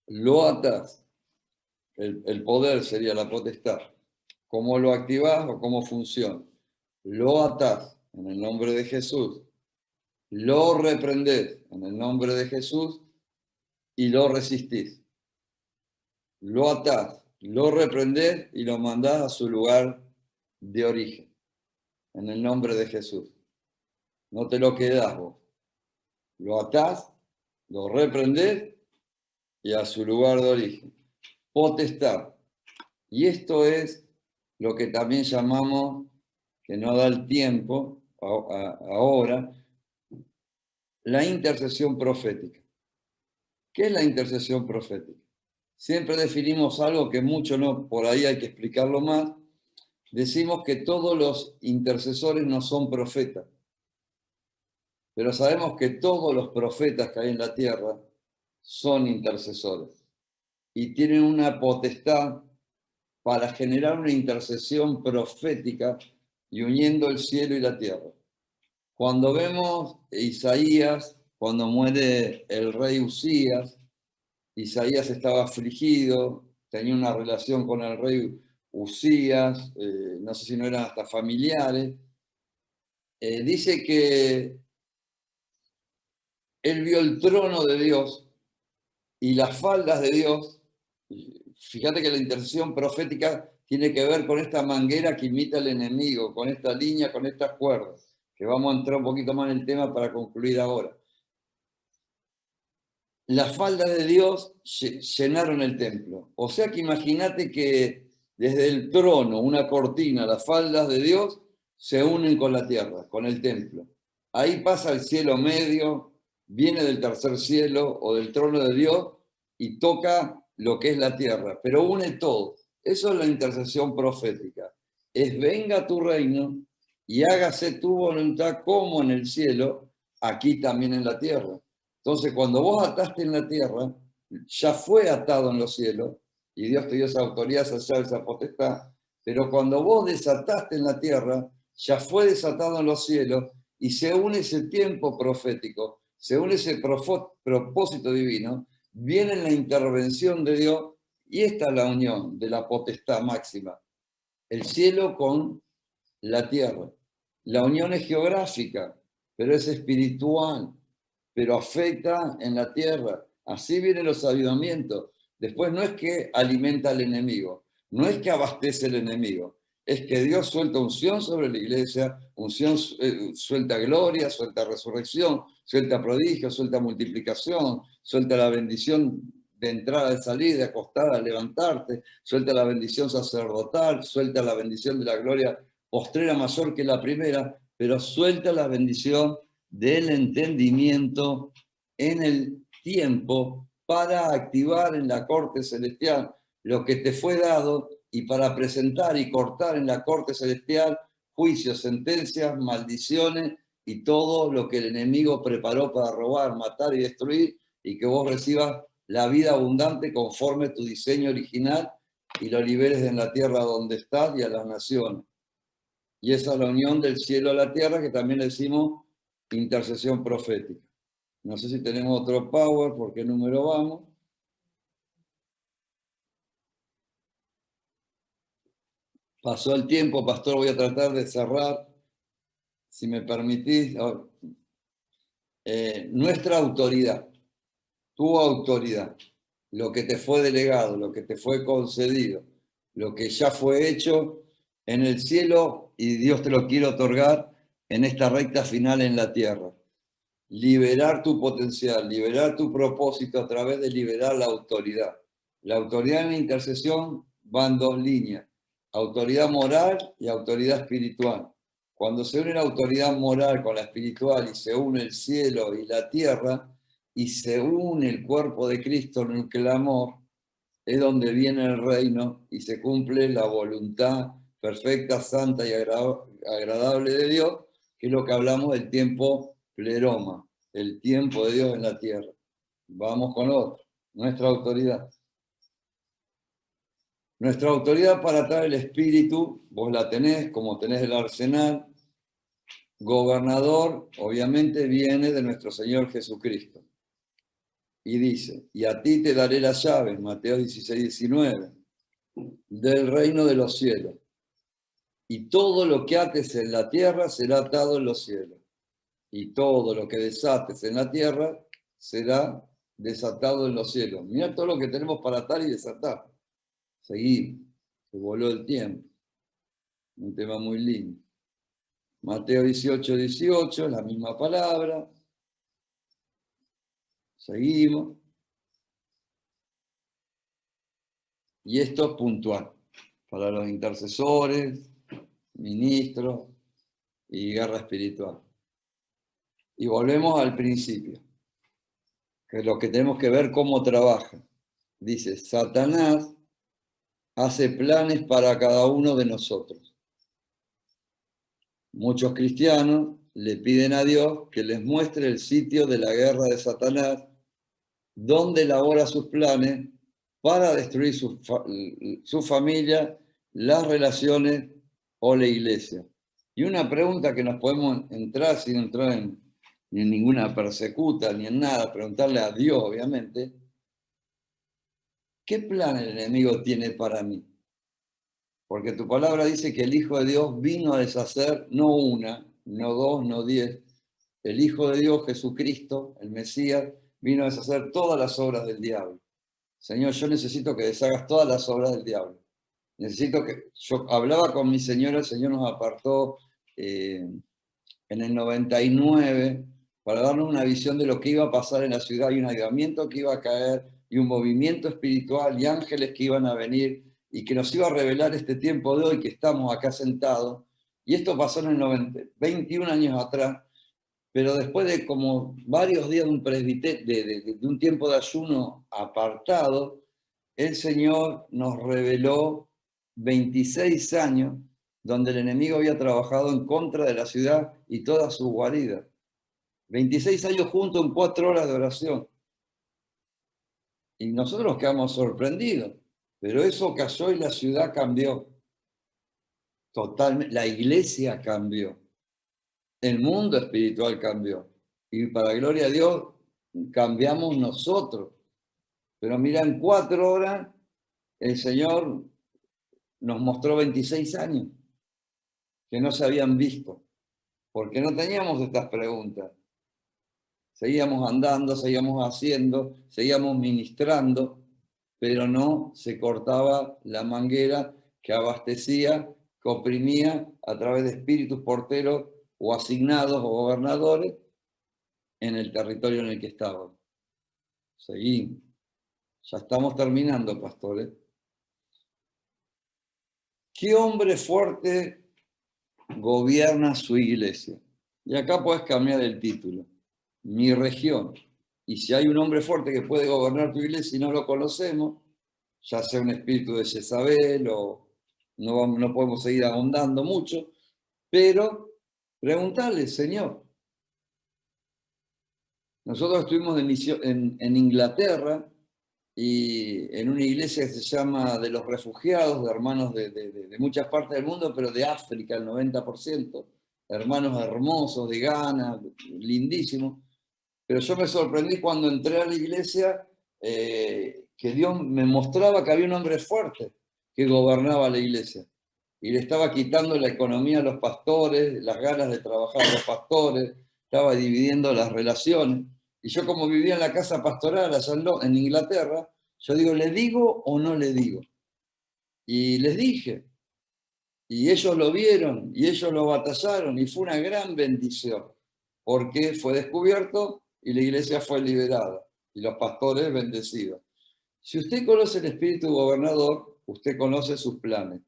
Lo atás. El poder sería la potestad. ¿Cómo lo activás o cómo funciona? Lo atás en el nombre de Jesús. Lo reprendés en el nombre de Jesús y lo resistís. Lo atás, lo reprendés y lo mandás a su lugar de origen, en el nombre de Jesús. No te lo quedás vos. Lo atás, lo reprendés y a su lugar de origen. Potestad. Y esto es lo que también llamamos, que no da el tiempo ahora, la intercesión profética. ¿Qué es la intercesión profética? Siempre definimos algo que mucho no, por ahí hay que explicarlo más. Decimos que todos los intercesores no son profetas, pero sabemos que todos los profetas que hay en la tierra son intercesores y tienen una potestad para generar una intercesión profética y uniendo el cielo y la tierra. Cuando vemos Isaías, cuando muere el rey Usías, Isaías estaba afligido, tenía una relación con el rey Usías, no sé si no eran hasta familiares. Dice que él vio el trono de Dios y las faldas de Dios. Fíjate que la intercesión profética tiene que ver con esta manguera que imita al enemigo, con esta línea, con estas cuerdas, que vamos a entrar un poquito más en el tema para concluir ahora. Las faldas de Dios llenaron el templo. O sea que imagínate que desde el trono, una cortina, las faldas de Dios se unen con la tierra, con el templo. Ahí pasa el cielo medio, viene del tercer cielo o del trono de Dios y toca lo que es la tierra, pero une todo. Eso es la intercesión profética. Es venga tu reino y hágase tu voluntad como en el cielo, aquí también en la tierra. Entonces, cuando vos ataste en la tierra, ya fue atado en los cielos, y Dios te dio esa autoridad, esa llave, esa potestad, pero cuando vos desataste en la tierra, ya fue desatado en los cielos, y se une ese tiempo profético, se une ese propósito divino, viene la intervención de Dios, y esta es la unión de la potestad máxima, el cielo con la tierra. La unión es geográfica, pero es espiritual, pero afecta en la tierra. Así vienen los avivamientos. Después no es que alimenta al enemigo, no es que abastece al enemigo, es que Dios suelta unción sobre la iglesia, unción, suelta gloria, suelta resurrección, suelta prodigio, suelta multiplicación, suelta la bendición de entrada, de salida, de acostar, de levantarte, suelta la bendición sacerdotal, suelta la bendición de la gloria postrera mayor que la primera, pero suelta la bendición del entendimiento en el tiempo para activar en la corte celestial lo que te fue dado y para presentar y cortar en la corte celestial juicios, sentencias, maldiciones y todo lo que el enemigo preparó para robar, matar y destruir, y que vos recibas la vida abundante conforme tu diseño original y lo liberes en la tierra donde estás y a las naciones. Y esa es la unión del cielo a la tierra, que también le decimos intercesión profética. No sé si tenemos otro power, ¿por qué número vamos? Pasó el tiempo, pastor, voy a tratar de cerrar, si me permitís. Nuestra autoridad, tu autoridad, lo que te fue delegado, lo que te fue concedido, lo que ya fue hecho en el cielo y Dios te lo quiere otorgar en esta recta final en la tierra. Liberar tu potencial, liberar tu propósito a través de liberar la autoridad. La autoridad en la intercesión va en dos líneas, autoridad moral y autoridad espiritual. Cuando se une la autoridad moral con la espiritual y se une el cielo y la tierra y se une el cuerpo de Cristo en el clamor, es donde viene el reino y se cumple la voluntad perfecta, santa y agradable de Dios, que es lo que hablamos del tiempo pleroma, el tiempo de Dios en la tierra. Vamos con otro, nuestra autoridad. Nuestra autoridad para traer el espíritu, vos la tenés como tenés el arsenal. Gobernador, obviamente, viene de nuestro Señor Jesucristo. Y dice, y a ti te daré las llaves, Mateo 16, 19, del reino de los cielos. Y todo lo que ates en la tierra será atado en los cielos. Y todo lo que desates en la tierra será desatado en los cielos. Mira todo lo que tenemos para atar y desatar. Seguí, se voló el tiempo. Un tema muy lindo. Mateo 18, 18, la misma palabra. Seguimos. Y esto es puntual para los intercesores, ministros y guerra espiritual. Y volvemos al principio, que es lo que tenemos que ver cómo trabaja. Dice, Satanás hace planes para cada uno de nosotros. Muchos cristianos le piden a Dios que les muestre el sitio de la guerra de Satanás, donde elabora sus planes para destruir su familia, las relaciones o la iglesia. Y una pregunta que nos podemos entrar sin entrar ni en ninguna persecuta, ni en nada, preguntarle a Dios, obviamente, ¿qué plan el enemigo tiene para mí? Porque tu palabra dice que el Hijo de Dios vino a deshacer no una, no dos, no 10. El Hijo de Dios, Jesucristo, el Mesías, vino a deshacer todas las obras del diablo. Señor, yo necesito que deshagas todas las obras del diablo. Necesito que... Yo hablaba con mi señora, el Señor nos apartó en el 99 para darnos una visión de lo que iba a pasar en la ciudad, y un avivamiento que iba a caer, y un movimiento espiritual, y ángeles que iban a venir, y que nos iba a revelar este tiempo de hoy que estamos acá sentados. Y esto pasó en el 21 años atrás, pero después de como varios días de un de un tiempo de ayuno apartado, el Señor nos reveló 26 años donde el enemigo había trabajado en contra de la ciudad y toda su guarida. 26 años juntos en 4 horas de oración. Y nosotros quedamos sorprendidos, pero eso cayó y la ciudad cambió. Totalmente, la iglesia cambió. El mundo espiritual cambió. Y para gloria de Dios, cambiamos nosotros. Pero mira, en 4 horas, el Señor nos mostró 26 años que no se habían visto, porque no teníamos estas preguntas. Seguíamos andando, seguíamos haciendo, seguíamos ministrando, pero no se cortaba la manguera que abastecía, que oprimía a través de espíritus porteros o asignados o gobernadores en el territorio en el que estaban. Seguimos. Ya estamos terminando, pastores. ¿Qué hombre fuerte gobierna su iglesia? Y acá puedes cambiar el título. Mi región. Y si hay un hombre fuerte que puede gobernar tu iglesia y no lo conocemos, ya sea un espíritu de Jezabel o no podemos seguir ahondando mucho, pero preguntarle, Señor. Nosotros estuvimos de misión en Inglaterra y en una iglesia que se llama de los refugiados, de hermanos de muchas partes del mundo, pero de África, el 90%, hermanos hermosos de Ghana, lindísimos. Pero yo me sorprendí cuando entré a la iglesia que Dios me mostraba que había un hombre fuerte que gobernaba la iglesia y le estaba quitando la economía a los pastores, las ganas de trabajar a los pastores, estaba dividiendo las relaciones. Y yo, como vivía en la casa pastoral allá en Inglaterra, yo digo, ¿le digo o no le digo? Y les dije. Y ellos lo vieron y ellos lo batallaron y fue una gran bendición porque fue descubierto y la iglesia fue liberada y los pastores bendecidos. Si usted conoce el espíritu gobernador, usted conoce sus planes.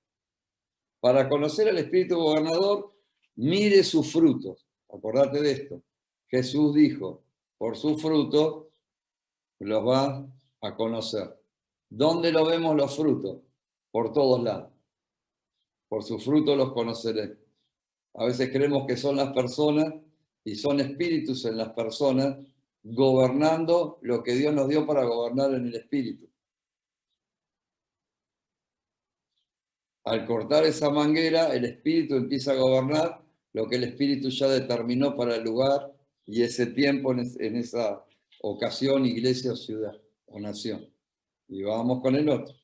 Para conocer al espíritu gobernador, mire sus frutos. Acordate de esto. Jesús dijo, por sus frutos los va a conocer. ¿Dónde lo vemos los frutos? Por todos lados. Por sus frutos los conoceré. A veces creemos que son las personas y son espíritus en las personas gobernando lo que Dios nos dio para gobernar en el espíritu. Al cortar esa manguera, el espíritu empieza a gobernar lo que el espíritu ya determinó para el lugar y ese tiempo en esa ocasión, iglesia o ciudad o nación. Y vamos con el otro.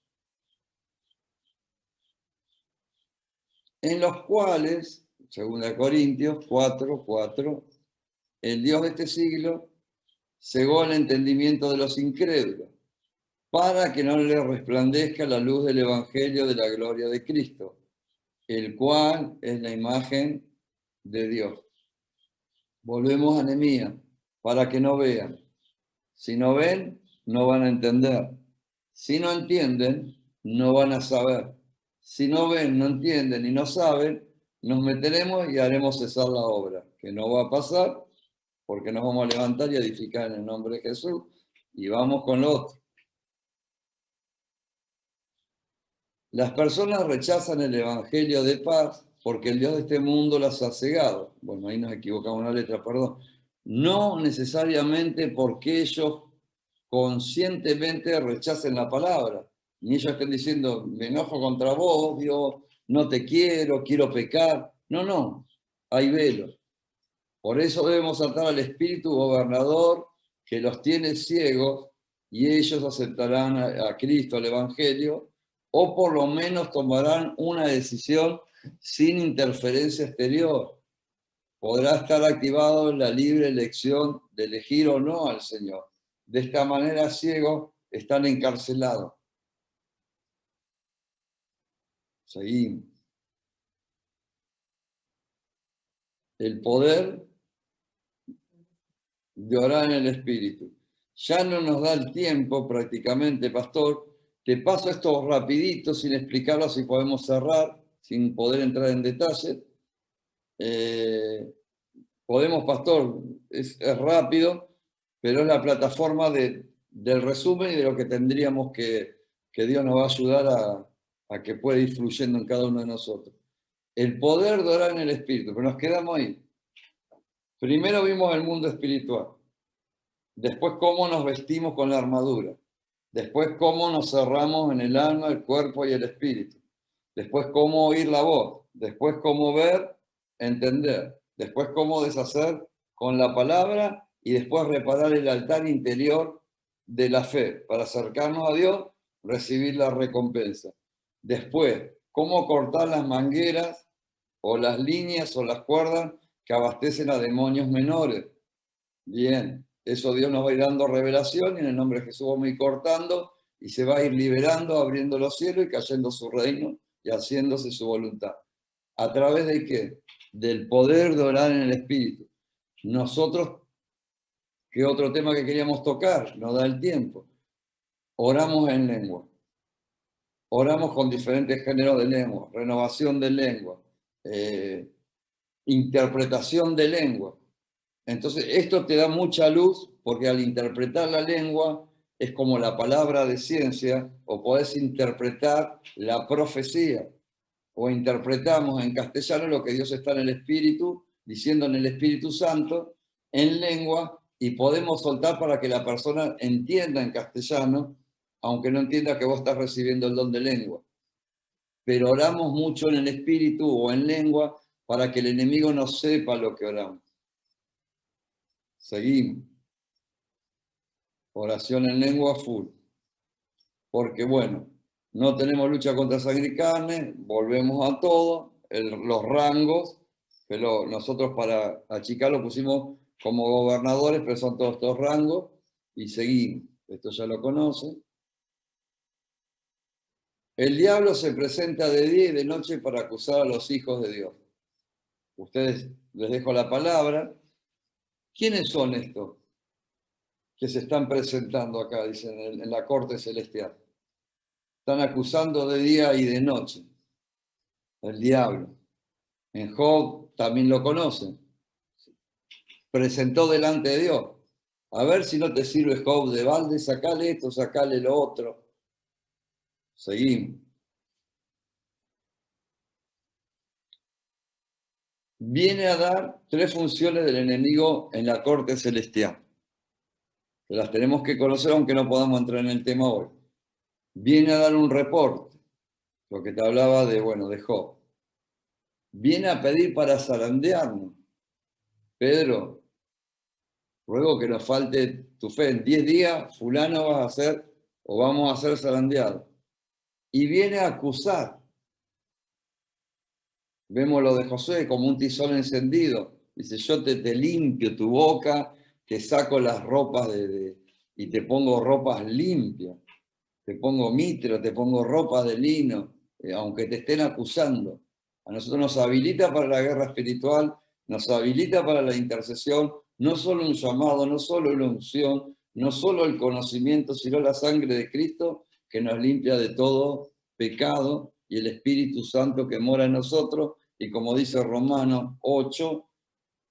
En los cuales, 2 Corintios 4:4, el Dios de este siglo cegó el entendimiento de los incrédulos para que no le resplandezca la luz del Evangelio de la gloria de Cristo, el cual es la imagen de Dios. Volvemos a Nehemías, para que no vean. Si no ven, no van a entender. Si no entienden, no van a saber. Si no ven, no entienden y no saben, nos meteremos y haremos cesar la obra, que no va a pasar porque nos vamos a levantar y edificar en el nombre de Jesús y vamos con lo otro. Las personas rechazan el evangelio de paz porque el Dios de este mundo las ha cegado. Bueno, ahí nos equivocamos en la letra, perdón. No necesariamente porque ellos conscientemente rechacen la palabra. Ni ellos estén diciendo, me enojo contra vos, Dios, no te quiero, quiero pecar. No, no, hay velo. Por eso debemos atar al espíritu gobernador que los tiene ciegos y ellos aceptarán a Cristo, al Evangelio, o por lo menos tomarán una decisión sin interferencia exterior. Podrá estar activado la libre elección de elegir o no al Señor. De esta manera, ciegos están encarcelados. Seguimos. El poder de orar en el Espíritu. Ya no nos da el tiempo prácticamente, pastor. Te paso esto rapidito, sin explicarlo, si podemos cerrar, sin poder entrar en detalle. Podemos, pastor, es rápido, pero es la plataforma del resumen y de lo que tendríamos que Dios nos va a ayudar a que pueda ir fluyendo en cada uno de nosotros. El poder de orar en el Espíritu, pero nos quedamos ahí. Primero vimos el mundo espiritual, después cómo nos vestimos con la armadura, después cómo nos cerramos en el alma, el cuerpo y el espíritu, después cómo oír la voz, después cómo ver, entender, después cómo deshacer con la palabra y después reparar el altar interior de la fe para acercarnos a Dios, recibir la recompensa. Después, cómo cortar las mangueras o las líneas o las cuerdas que abastecen a demonios menores. Bien, eso Dios nos va a ir dando revelación y en el nombre de Jesús vamos a ir cortando y se va a ir liberando, abriendo los cielos y cayendo su reino y haciéndose su voluntad. ¿A través de qué? Del poder de orar en el Espíritu. Nosotros, ¿qué otro tema que queríamos tocar? Nos da el tiempo. Oramos en lengua. Oramos con diferentes géneros de lengua, renovación de lengua, interpretación de lengua. Entonces, esto te da mucha luz porque al interpretar la lengua es como la palabra de ciencia o podés interpretar la profecía o interpretamos en castellano lo que Dios está en el Espíritu, diciendo en el Espíritu Santo, en lengua y podemos soltar para que la persona entienda en castellano, aunque no entienda que vos estás recibiendo el don de lengua. Pero oramos mucho en el Espíritu o en lengua para que el enemigo no sepa lo que oramos. Seguimos. Oración en lengua full. Porque bueno, no tenemos lucha contra sangre y carne, volvemos a todo, los rangos, pero nosotros para achicarlo pusimos como gobernadores, pero son todos estos rangos, y seguimos. Esto ya lo conocen. El diablo se presenta de día y de noche para acusar a los hijos de Dios. Ustedes, les dejo la palabra. ¿Quiénes son estos que se están presentando acá, dicen, en la corte celestial? Están acusando de día y de noche. El diablo. En Job también lo conocen. Presentó delante de Dios. A ver si no te sirve Job de balde, sacale esto, sacale lo otro. Seguimos. Viene a dar 3 funciones del enemigo en la corte celestial. Que las tenemos que conocer aunque no podamos entrar en el tema hoy. Viene a dar un reporte, lo que te hablaba de Job. Viene a pedir para zarandearnos. Pedro, ruego que nos falte tu fe. En 10 días, fulano vas a ser o vamos a ser zarandeados. Y viene a acusar. Vemos lo de José como un tizón encendido. Dice, yo te limpio tu boca, te saco las ropas y te pongo ropas limpias. te pongo mitra, te pongo ropas de lino, aunque te estén acusando. A nosotros nos habilita para la guerra espiritual, nos habilita para la intercesión, no solo un llamado, no solo una unción, no solo el conocimiento, sino la sangre de Cristo que nos limpia de todo pecado y el Espíritu Santo que mora en nosotros y como dice Romanos 8,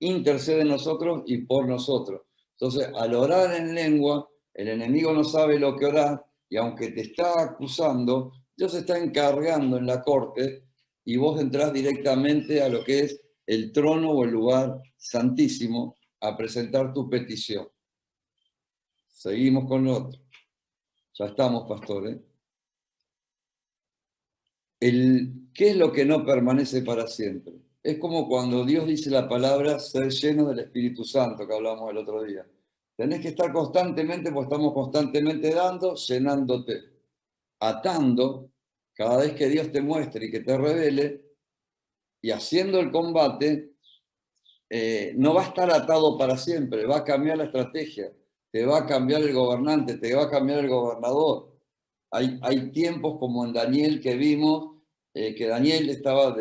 intercede en nosotros y por nosotros. Entonces, al orar en lengua, el enemigo no sabe lo que orar y aunque te está acusando, Dios se está encargando en la corte y vos entrás directamente a lo que es el trono o el lugar santísimo a presentar tu petición. Seguimos con lo otro. Ya estamos, pastor. ¿Qué es lo que no permanece para siempre? Es como cuando Dios dice la palabra ser lleno del Espíritu Santo, que hablamos el otro día. Tenés que estar constantemente, porque estamos constantemente dando, llenándote, atando, cada vez que Dios te muestre y que te revele, y haciendo el combate, no va a estar atado para siempre, va a cambiar la estrategia, te va a cambiar el gobernante, te va a cambiar el gobernador. Hay tiempos como en Daniel que vimos, que Daniel estaba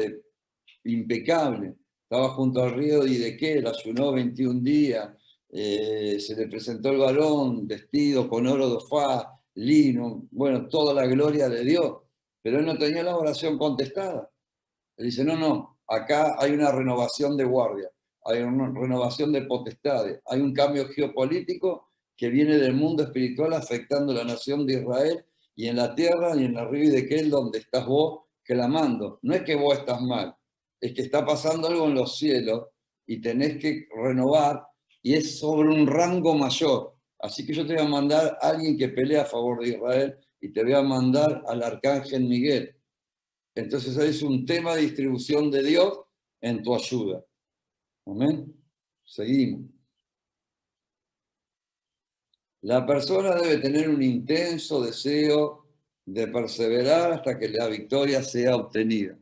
impecable, estaba junto al río de Hidekel, ayunó 21 días, se le presentó el varón vestido con oro de Ofaz, lino, bueno, toda la gloria de Dios, pero él no tenía la oración contestada. Él dice, no, acá hay una renovación de guardia, hay una renovación de potestades, hay un cambio geopolítico que viene del mundo espiritual afectando la nación de Israel y en la tierra y en el río de Hidekel donde estás vos clamando. No es que vos estás mal, es que está pasando algo en los cielos y tenés que renovar y es sobre un rango mayor. Así que yo te voy a mandar a alguien que pelea a favor de Israel y te voy a mandar al arcángel Miguel. Entonces es un tema de distribución de Dios en tu ayuda. Amén. Seguimos. La persona debe tener un intenso deseo de perseverar hasta que la victoria sea obtenida.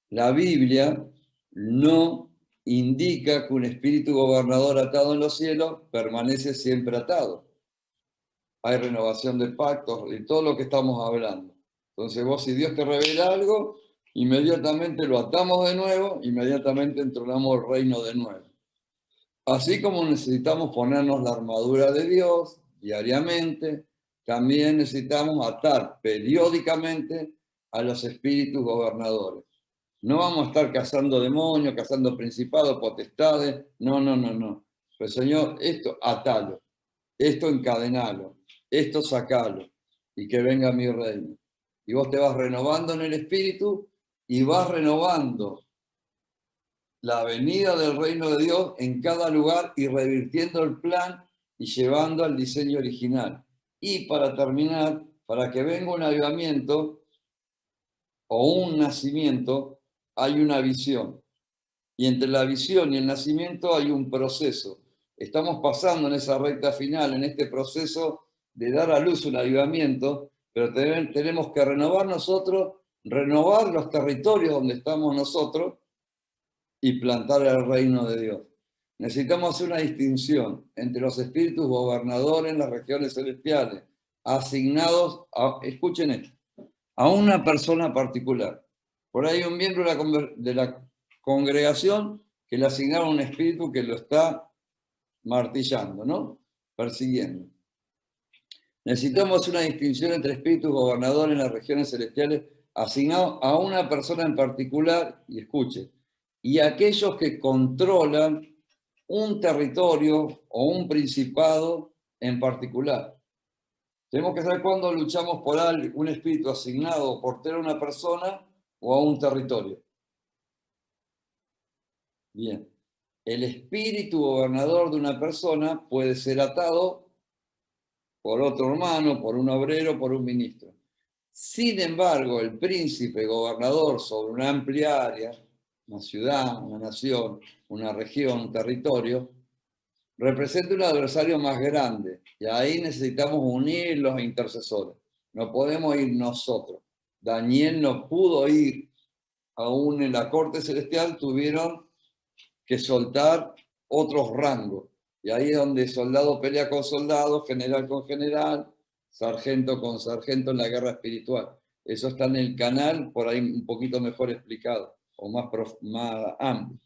La Biblia no indica que un espíritu gobernador atado en los cielos permanece siempre atado. Hay renovación de pactos y todo lo que estamos hablando. Entonces vos, si Dios te revela algo, inmediatamente lo atamos de nuevo, inmediatamente entronamos el reino de nuevo. Así como necesitamos ponernos la armadura de Dios diariamente, también necesitamos atar periódicamente a los espíritus gobernadores. No vamos a estar cazando demonios, cazando principados, potestades. No. Pero Señor, esto atalo, esto encadenalo, esto sacalo y que venga mi reino. Y vos te vas renovando en el espíritu y vas renovando la venida del reino de Dios en cada lugar y revirtiendo el plan y llevando al diseño original. Y para terminar, para que venga un avivamiento o un nacimiento, hay una visión. Y entre la visión y el nacimiento hay un proceso. Estamos pasando en esa recta final, en este proceso de dar a luz un avivamiento, pero tenemos que renovar nosotros, renovar los territorios donde estamos nosotros y plantar el reino de Dios. Necesitamos hacer una distinción entre los espíritus gobernadores en las regiones celestiales, asignados, escuchen esto, a una persona particular. Por ahí hay un miembro de la congregación que le asignaron un espíritu que lo está martillando, ¿no? Persiguiendo. Necesitamos una distinción entre espíritus gobernadores en las regiones celestiales asignados a una persona en particular, y escuche, y aquellos que controlan un territorio o un principado en particular. Tenemos que saber cuándo luchamos por un espíritu asignado por tener a una persona o a un territorio. Bien. El espíritu gobernador de una persona puede ser atado por otro hermano, por un obrero, por un ministro. Sin embargo, el príncipe gobernador sobre una amplia área, una ciudad, una nación, una región, un territorio, representa un adversario más grande y ahí necesitamos unir los intercesores. No podemos ir nosotros. Daniel no pudo ir, aún en la corte celestial tuvieron que soltar otros rangos. Y ahí es donde soldado pelea con soldado, general con general, sargento con sargento en la guerra espiritual. Eso está en el canal, por ahí un poquito mejor explicado, o más amplio.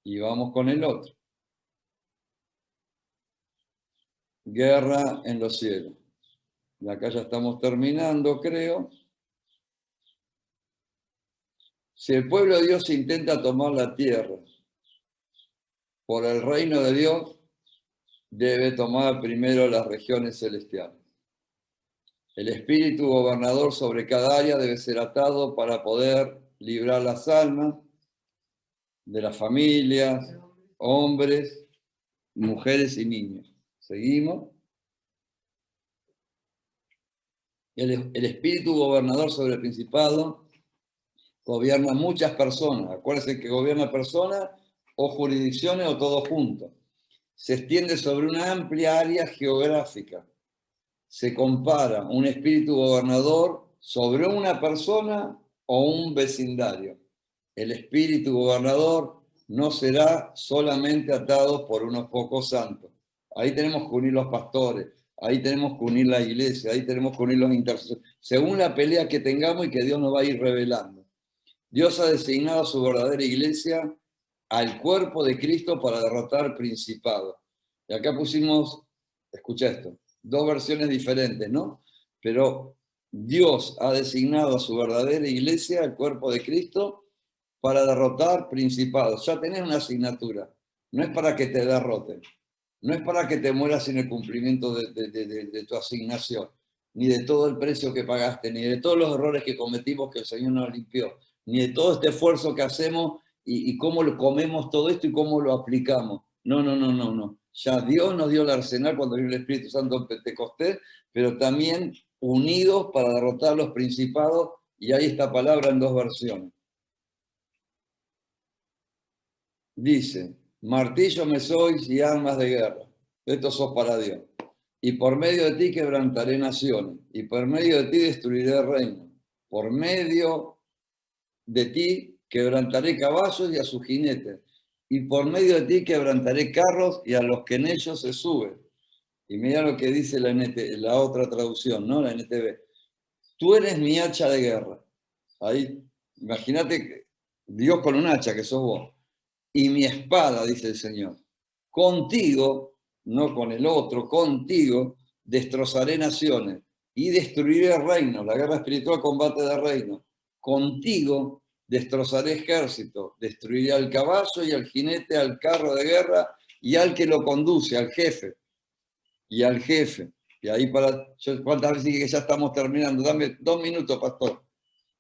Y vamos con el otro. Guerra en los cielos. Y acá ya estamos terminando, creo. Si el pueblo de Dios intenta tomar la tierra por el reino de Dios, debe tomar primero las regiones celestiales. El espíritu gobernador sobre cada área debe ser atado para poder librar las almas de las familias, hombres, mujeres y niños. ¿Seguimos? El espíritu gobernador sobre el principado gobierna muchas personas. Acuérdense que gobierna personas o jurisdicciones o todo junto. Se extiende sobre una amplia área geográfica. Se compara un espíritu gobernador sobre una persona o un vecindario. El espíritu gobernador no será solamente atado por unos pocos santos. Ahí tenemos que unir los pastores, ahí tenemos que unir la iglesia, ahí tenemos que unir los intercesores, según la pelea que tengamos y que Dios nos va a ir revelando. Dios ha designado a su verdadera iglesia al cuerpo de Cristo para derrotar principados. Y acá pusimos, escucha esto, dos versiones diferentes, ¿no? Pero Dios ha designado a su verdadera iglesia, al cuerpo de Cristo, para derrotar principados. Ya tenés una asignatura. No es para que te derroten. No es para que te mueras sin el cumplimiento de tu asignación, ni de todo el precio que pagaste, ni de todos los errores que cometimos que el Señor nos limpió, ni de todo este esfuerzo que hacemos y cómo lo comemos todo esto y cómo lo aplicamos. No. Ya Dios nos dio el arsenal cuando vino el Espíritu Santo en Pentecostés, pero también unidos para derrotar los principados, y hay esta palabra en dos versiones. Dice, martillo me sois y armas de guerra. Esto sos para Dios. Y por medio de ti quebrantaré naciones, y por medio de ti destruiré reinos. Por medio de ti quebrantaré caballos y a sus jinetes, y por medio de ti quebrantaré carros y a los que en ellos se suben. Y mira lo que dice la otra traducción, ¿no? La NTV. Tú eres mi hacha de guerra. Ahí, imagínate Dios con un hacha, que sos vos. Y mi espada, dice el Señor. Contigo, no con el otro, contigo destrozaré naciones y destruiré reinos. La guerra espiritual, combate de reinos. Contigo destrozaré ejércitos, destruiré al caballo y al jinete, al carro de guerra y al que lo conduce, al jefe. Y al jefe. Y ahí ¿cuántas veces dije que ya estamos terminando? Dame 2 minutos, pastor.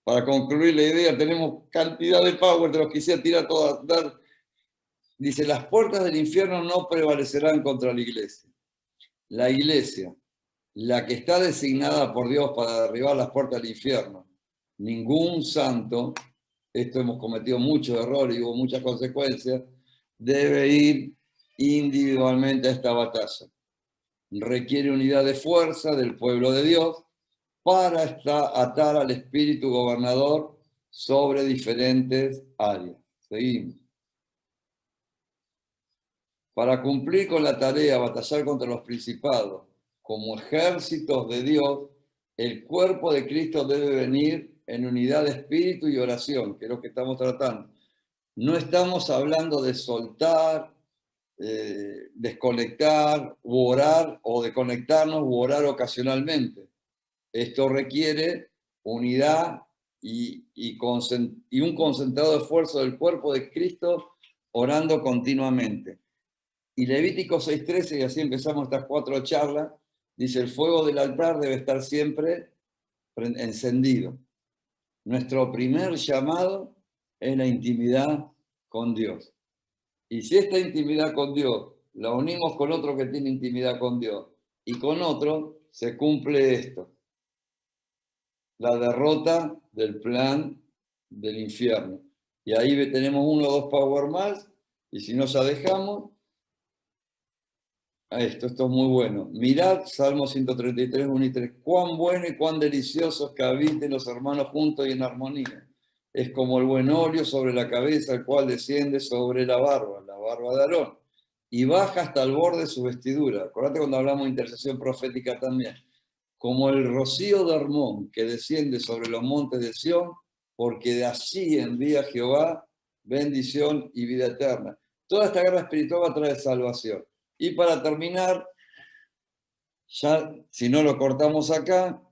Para concluir la idea, tenemos cantidad de power, te los quisiera tirar todas. Dice, las puertas del infierno no prevalecerán contra la iglesia. La iglesia, la que está designada por Dios para derribar las puertas del infierno. Ningún santo, esto hemos cometido muchos errores y hubo muchas consecuencias, debe ir individualmente a esta batalla. Requiere unidad de fuerza del pueblo de Dios para atar al espíritu gobernador sobre diferentes áreas. Seguimos. Para cumplir con la tarea, batallar contra los principados, como ejércitos de Dios, el cuerpo de Cristo debe venir en unidad de espíritu y oración, que es lo que estamos tratando. No estamos hablando de soltar, desconectar, u orar, o de conectarnos u orar ocasionalmente. Esto requiere unidad y un concentrado esfuerzo del cuerpo de Cristo orando continuamente. Y Levítico 6:13, y así empezamos estas 4 charlas, dice, el fuego del altar debe estar siempre encendido. Nuestro primer llamado es la intimidad con Dios. Y si esta intimidad con Dios la unimos con otro que tiene intimidad con Dios, y con otro, se cumple esto. La derrota del plan del infierno. Y ahí tenemos 1 o 2 power más, y si no ya dejamos, esto es muy bueno. Mirad, Salmo 133, 1 y 3. Cuán bueno y cuán delicioso es que habiten los hermanos juntos y en armonía. Es como el buen óleo sobre la cabeza, el cual desciende sobre la barba de Aarón, y baja hasta el borde de su vestidura. Acordate cuando hablamos de intercesión profética también. como el rocío de Hermón que desciende sobre los montes de Sión, porque de allí envía Jehová bendición y vida eterna. Toda esta guerra espiritual va a traer salvación. Y para terminar, ya si no lo cortamos acá,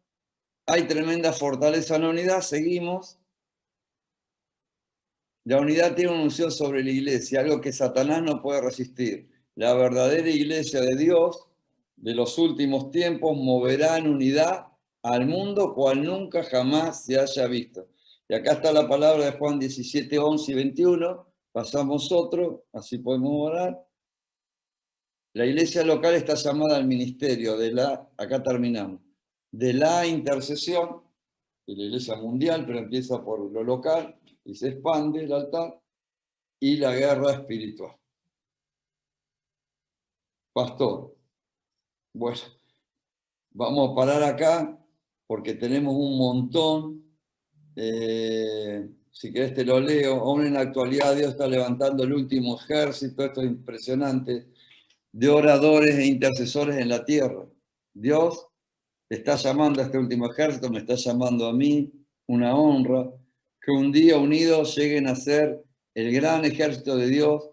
hay tremenda fortaleza en la unidad, seguimos. La unidad tiene una unción sobre la iglesia, algo que Satanás no puede resistir. La verdadera iglesia de Dios de los últimos tiempos moverá en unidad al mundo cual nunca jamás se haya visto. Y acá está la palabra de Juan 17, 11 y 21. Pasamos otro, así podemos orar. La iglesia local está llamada al ministerio de acá terminamos, de la intercesión, de la iglesia mundial, pero empieza por lo local y se expande el altar, y la guerra espiritual. Pastor, bueno, vamos a parar acá porque tenemos un montón. Si querés te lo leo. Aún en la actualidad Dios está levantando el último ejército, esto es impresionante, de oradores e intercesores en la tierra. Dios te está llamando a este último ejército, me está llamando a mí, una honra, que un día unidos lleguen a ser el gran ejército de Dios,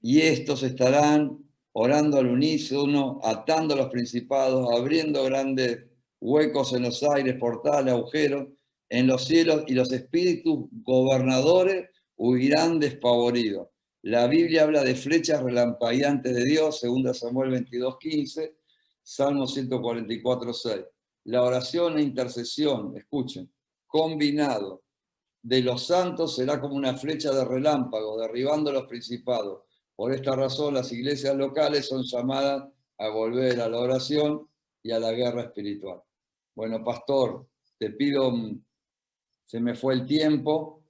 y estos estarán orando al unísono, atando los principados, abriendo grandes huecos en los aires, portales, agujeros en los cielos, y los espíritus gobernadores huirán despavoridos. La Biblia habla de flechas relampagueantes de Dios, 2 Samuel 22:15, Salmo 144:6. La oración e intercesión, escuchen, combinado de los santos será como una flecha de relámpago, derribando los principados. Por esta razón, las iglesias locales son llamadas a volver a la oración y a la guerra espiritual. Bueno, pastor, te pido, se me fue el tiempo,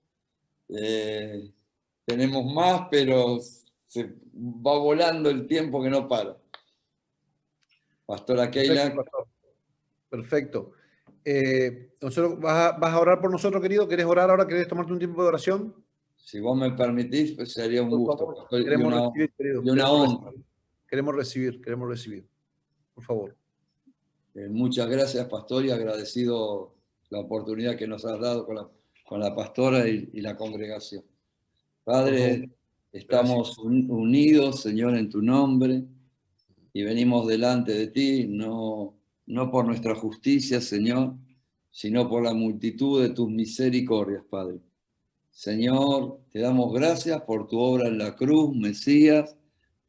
tenemos más, pero se va volando el tiempo que no para. Pastora Keila. Perfecto. ¿Vas a orar por nosotros, querido? ¿Querés orar ahora? ¿Querés tomarte un tiempo de oración? Si vos me permitís, pues sería un gusto. Favor, queremos recibir, querido. Y una honra. Queremos recibir. Por favor. Muchas gracias, pastor, y agradecido la oportunidad que nos has dado con la pastora y la congregación. Padre, estamos unidos, Señor, en tu nombre, y venimos delante de ti, no por nuestra justicia, Señor, sino por la multitud de tus misericordias, Padre. Señor, te damos gracias por tu obra en la cruz, Mesías,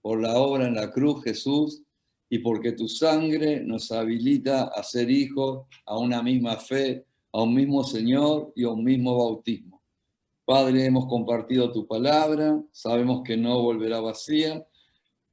por la obra en la cruz, Jesús, y porque tu sangre nos habilita a ser hijos, a una misma fe, a un mismo Señor y a un mismo bautismo. Padre, hemos compartido tu palabra, sabemos que no volverá vacía,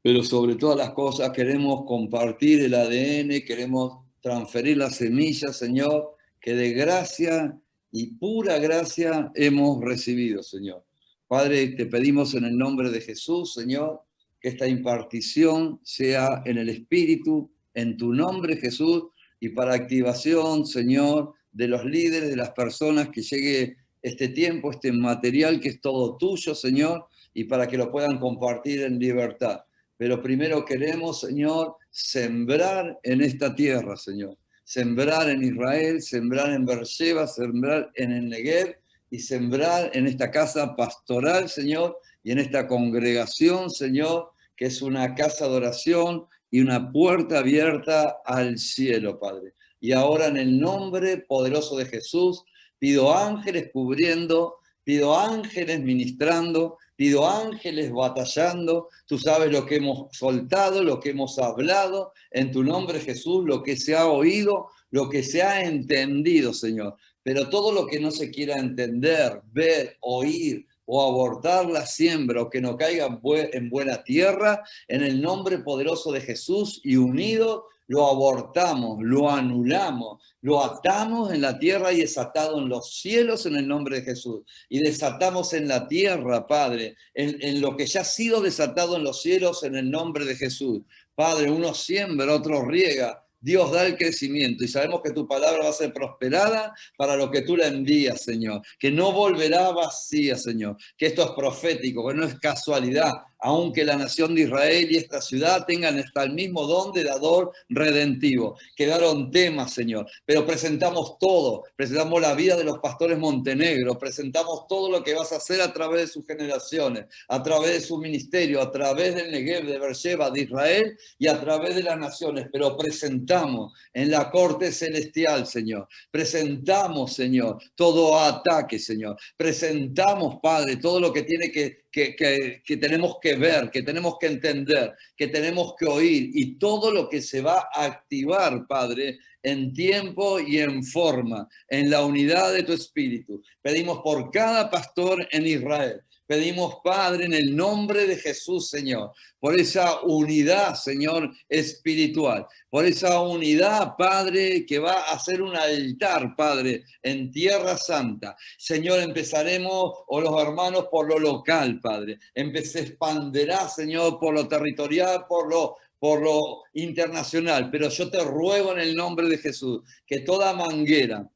pero sobre todas las cosas queremos compartir el ADN, queremos transferir las semillas, Señor, que de gracia y pura gracia hemos recibido, Señor. Padre, te pedimos en el nombre de Jesús, Señor, que esta impartición sea en el Espíritu, en tu nombre, Jesús, y para activación, Señor, de los líderes, de las personas, que llegue este tiempo, este material que es todo tuyo, Señor, y para que lo puedan compartir en libertad. Pero primero queremos, Señor, sembrar en esta tierra, Señor. Sembrar en Israel, sembrar en Beersheba, sembrar en el Negev y sembrar en esta casa pastoral, Señor, y en esta congregación, Señor, que es una casa de oración y una puerta abierta al cielo, Padre. Y ahora en el nombre poderoso de Jesús, pido ángeles cubriendo, pido ángeles ministrando, pido ángeles batallando. Tú sabes lo que hemos soltado, lo que hemos hablado, en tu nombre, Jesús, lo que se ha oído, lo que se ha entendido, Señor. Pero todo lo que no se quiera entender, ver, oír o abortar la siembra, o que no caiga en buena tierra, en el nombre poderoso de Jesús y unido, lo abortamos, lo anulamos, lo atamos en la tierra y desatado en los cielos en el nombre de Jesús. Y desatamos en la tierra, Padre, en lo que ya ha sido desatado en los cielos en el nombre de Jesús. Padre, uno siembra, otro riega. Dios da el crecimiento y sabemos que tu palabra va a ser prosperada para lo que tú la envías, Señor. Que no volverá vacía, Señor. Que esto es profético, que no es casualidad. aunque la nación de Israel y esta ciudad tengan hasta el mismo don de dador redentivo. Quedaron temas, Señor, pero presentamos todo, presentamos la vida de los pastores Montenegro, presentamos todo lo que vas a hacer a través de sus generaciones, a través de su ministerio, a través del Negev, de Beersheba, de Israel y a través de las naciones, pero presentamos en la corte celestial, Señor, presentamos, Señor, todo ataque, Señor, presentamos, Padre, todo lo que tiene que tenemos que ver, que tenemos que entender, que tenemos que oír y todo lo que se va a activar, Padre, en tiempo y en forma, en la unidad de tu espíritu. Pedimos por cada pastor en Israel. Pedimos, Padre, en el nombre de Jesús, Señor, por esa unidad, Señor, espiritual, por esa unidad, Padre, que va a ser un altar, Padre, en Tierra Santa. Señor, empezaremos, o los hermanos, por lo local, Padre. Se expanderá, Señor, por lo territorial, por lo internacional. Pero yo te ruego en el nombre de Jesús que toda manguera,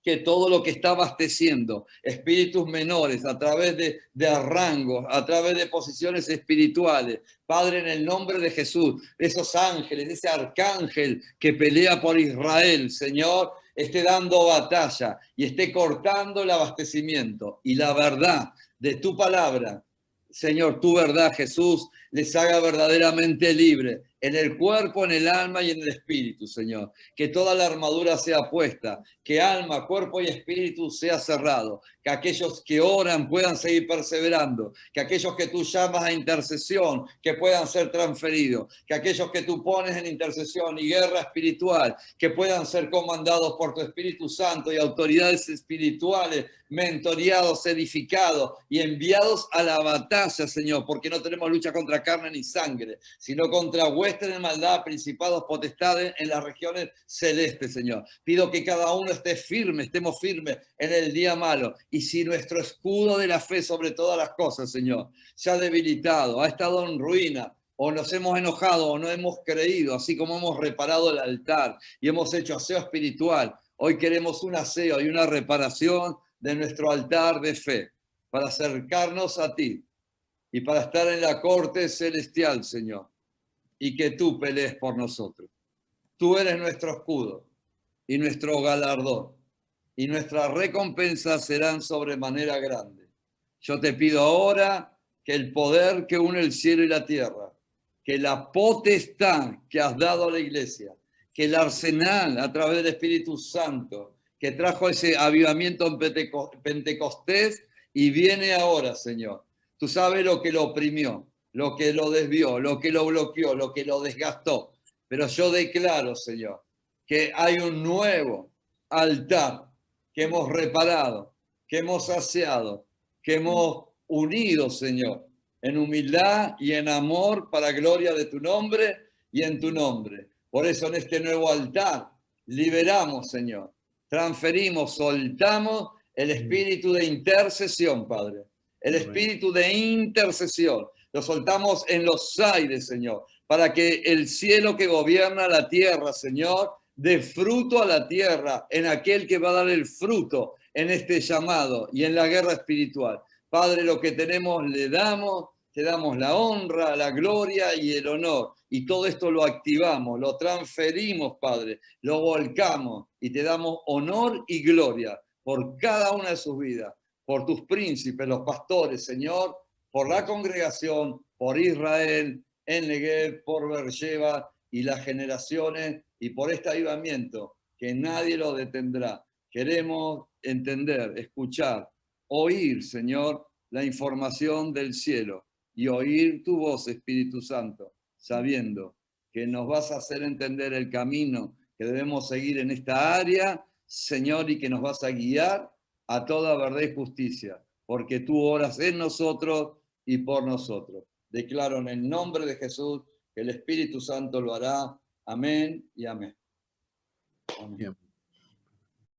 que todo lo que está abasteciendo espíritus menores a través de rangos, a través de posiciones espirituales, Padre, en el nombre de Jesús, esos ángeles, ese arcángel que pelea por Israel, Señor, esté dando batalla y esté cortando el abastecimiento y la verdad de tu palabra, Señor, tu verdad, Jesús, les haga verdaderamente libre en el cuerpo, en el alma y en el espíritu, Señor. Que toda la armadura sea puesta, que alma, cuerpo y espíritu sea cerrado, que aquellos que oran puedan seguir perseverando, que aquellos que tú llamas a intercesión, que puedan ser transferidos, que aquellos que tú pones en intercesión y guerra espiritual, que puedan ser comandados por tu Espíritu Santo y autoridades espirituales, mentoreados, edificados y enviados a la batalla, Señor, porque no tenemos lucha contra carne ni sangre, sino contra huestes de maldad, principados, potestades en las regiones celestes, Señor. Pido que cada uno esté firme, estemos firmes en el día malo. Y si nuestro escudo de la fe sobre todas las cosas, Señor, se ha debilitado, ha estado en ruina, o nos hemos enojado o no hemos creído, así como hemos reparado el altar y hemos hecho aseo espiritual, hoy queremos un aseo y una reparación de nuestro altar de fe para acercarnos a ti y para estar en la corte celestial, Señor, y que tú pelees por nosotros. Tú eres nuestro escudo y nuestro galardón, y nuestras recompensas serán sobremanera grandes. Yo te pido ahora que el poder que une el cielo y la tierra, que la potestad que has dado a la iglesia, que el arsenal a través del Espíritu Santo, que trajo ese avivamiento en Pentecostés y viene ahora, Señor. Tú sabes lo que lo oprimió, lo que lo desvió, lo que lo bloqueó, lo que lo desgastó. Pero yo declaro, Señor, que hay un nuevo altar que hemos reparado, que hemos saciado, que hemos unido, Señor, en humildad y en amor para gloria de tu nombre y en tu nombre. Por eso en este nuevo altar liberamos, Señor, transferimos, soltamos el espíritu de intercesión, Padre. El espíritu de intercesión. Lo soltamos en los aires, Señor, para que el cielo que gobierna la tierra, Señor, dé fruto a la tierra en aquel que va a dar el fruto en este llamado y en la guerra espiritual. Padre, lo que tenemos le damos, te damos la honra, la gloria y el honor. Y todo esto lo activamos, lo transferimos, Padre, lo volcamos y te damos honor y gloria por cada una de sus vidas, por tus príncipes, los pastores, Señor, por la congregación, por Israel, en Negev, por Beersheba y las generaciones, y por este avivamiento, que nadie lo detendrá. Queremos entender, escuchar, oír, Señor, la información del cielo y oír tu voz, Espíritu Santo, sabiendo que nos vas a hacer entender el camino que debemos seguir en esta área, Señor, y que nos vas a guiar a toda verdad y justicia, porque tú oras en nosotros y por nosotros. Declaro en el nombre de Jesús que el Espíritu Santo lo hará. Amén y amén. Amén.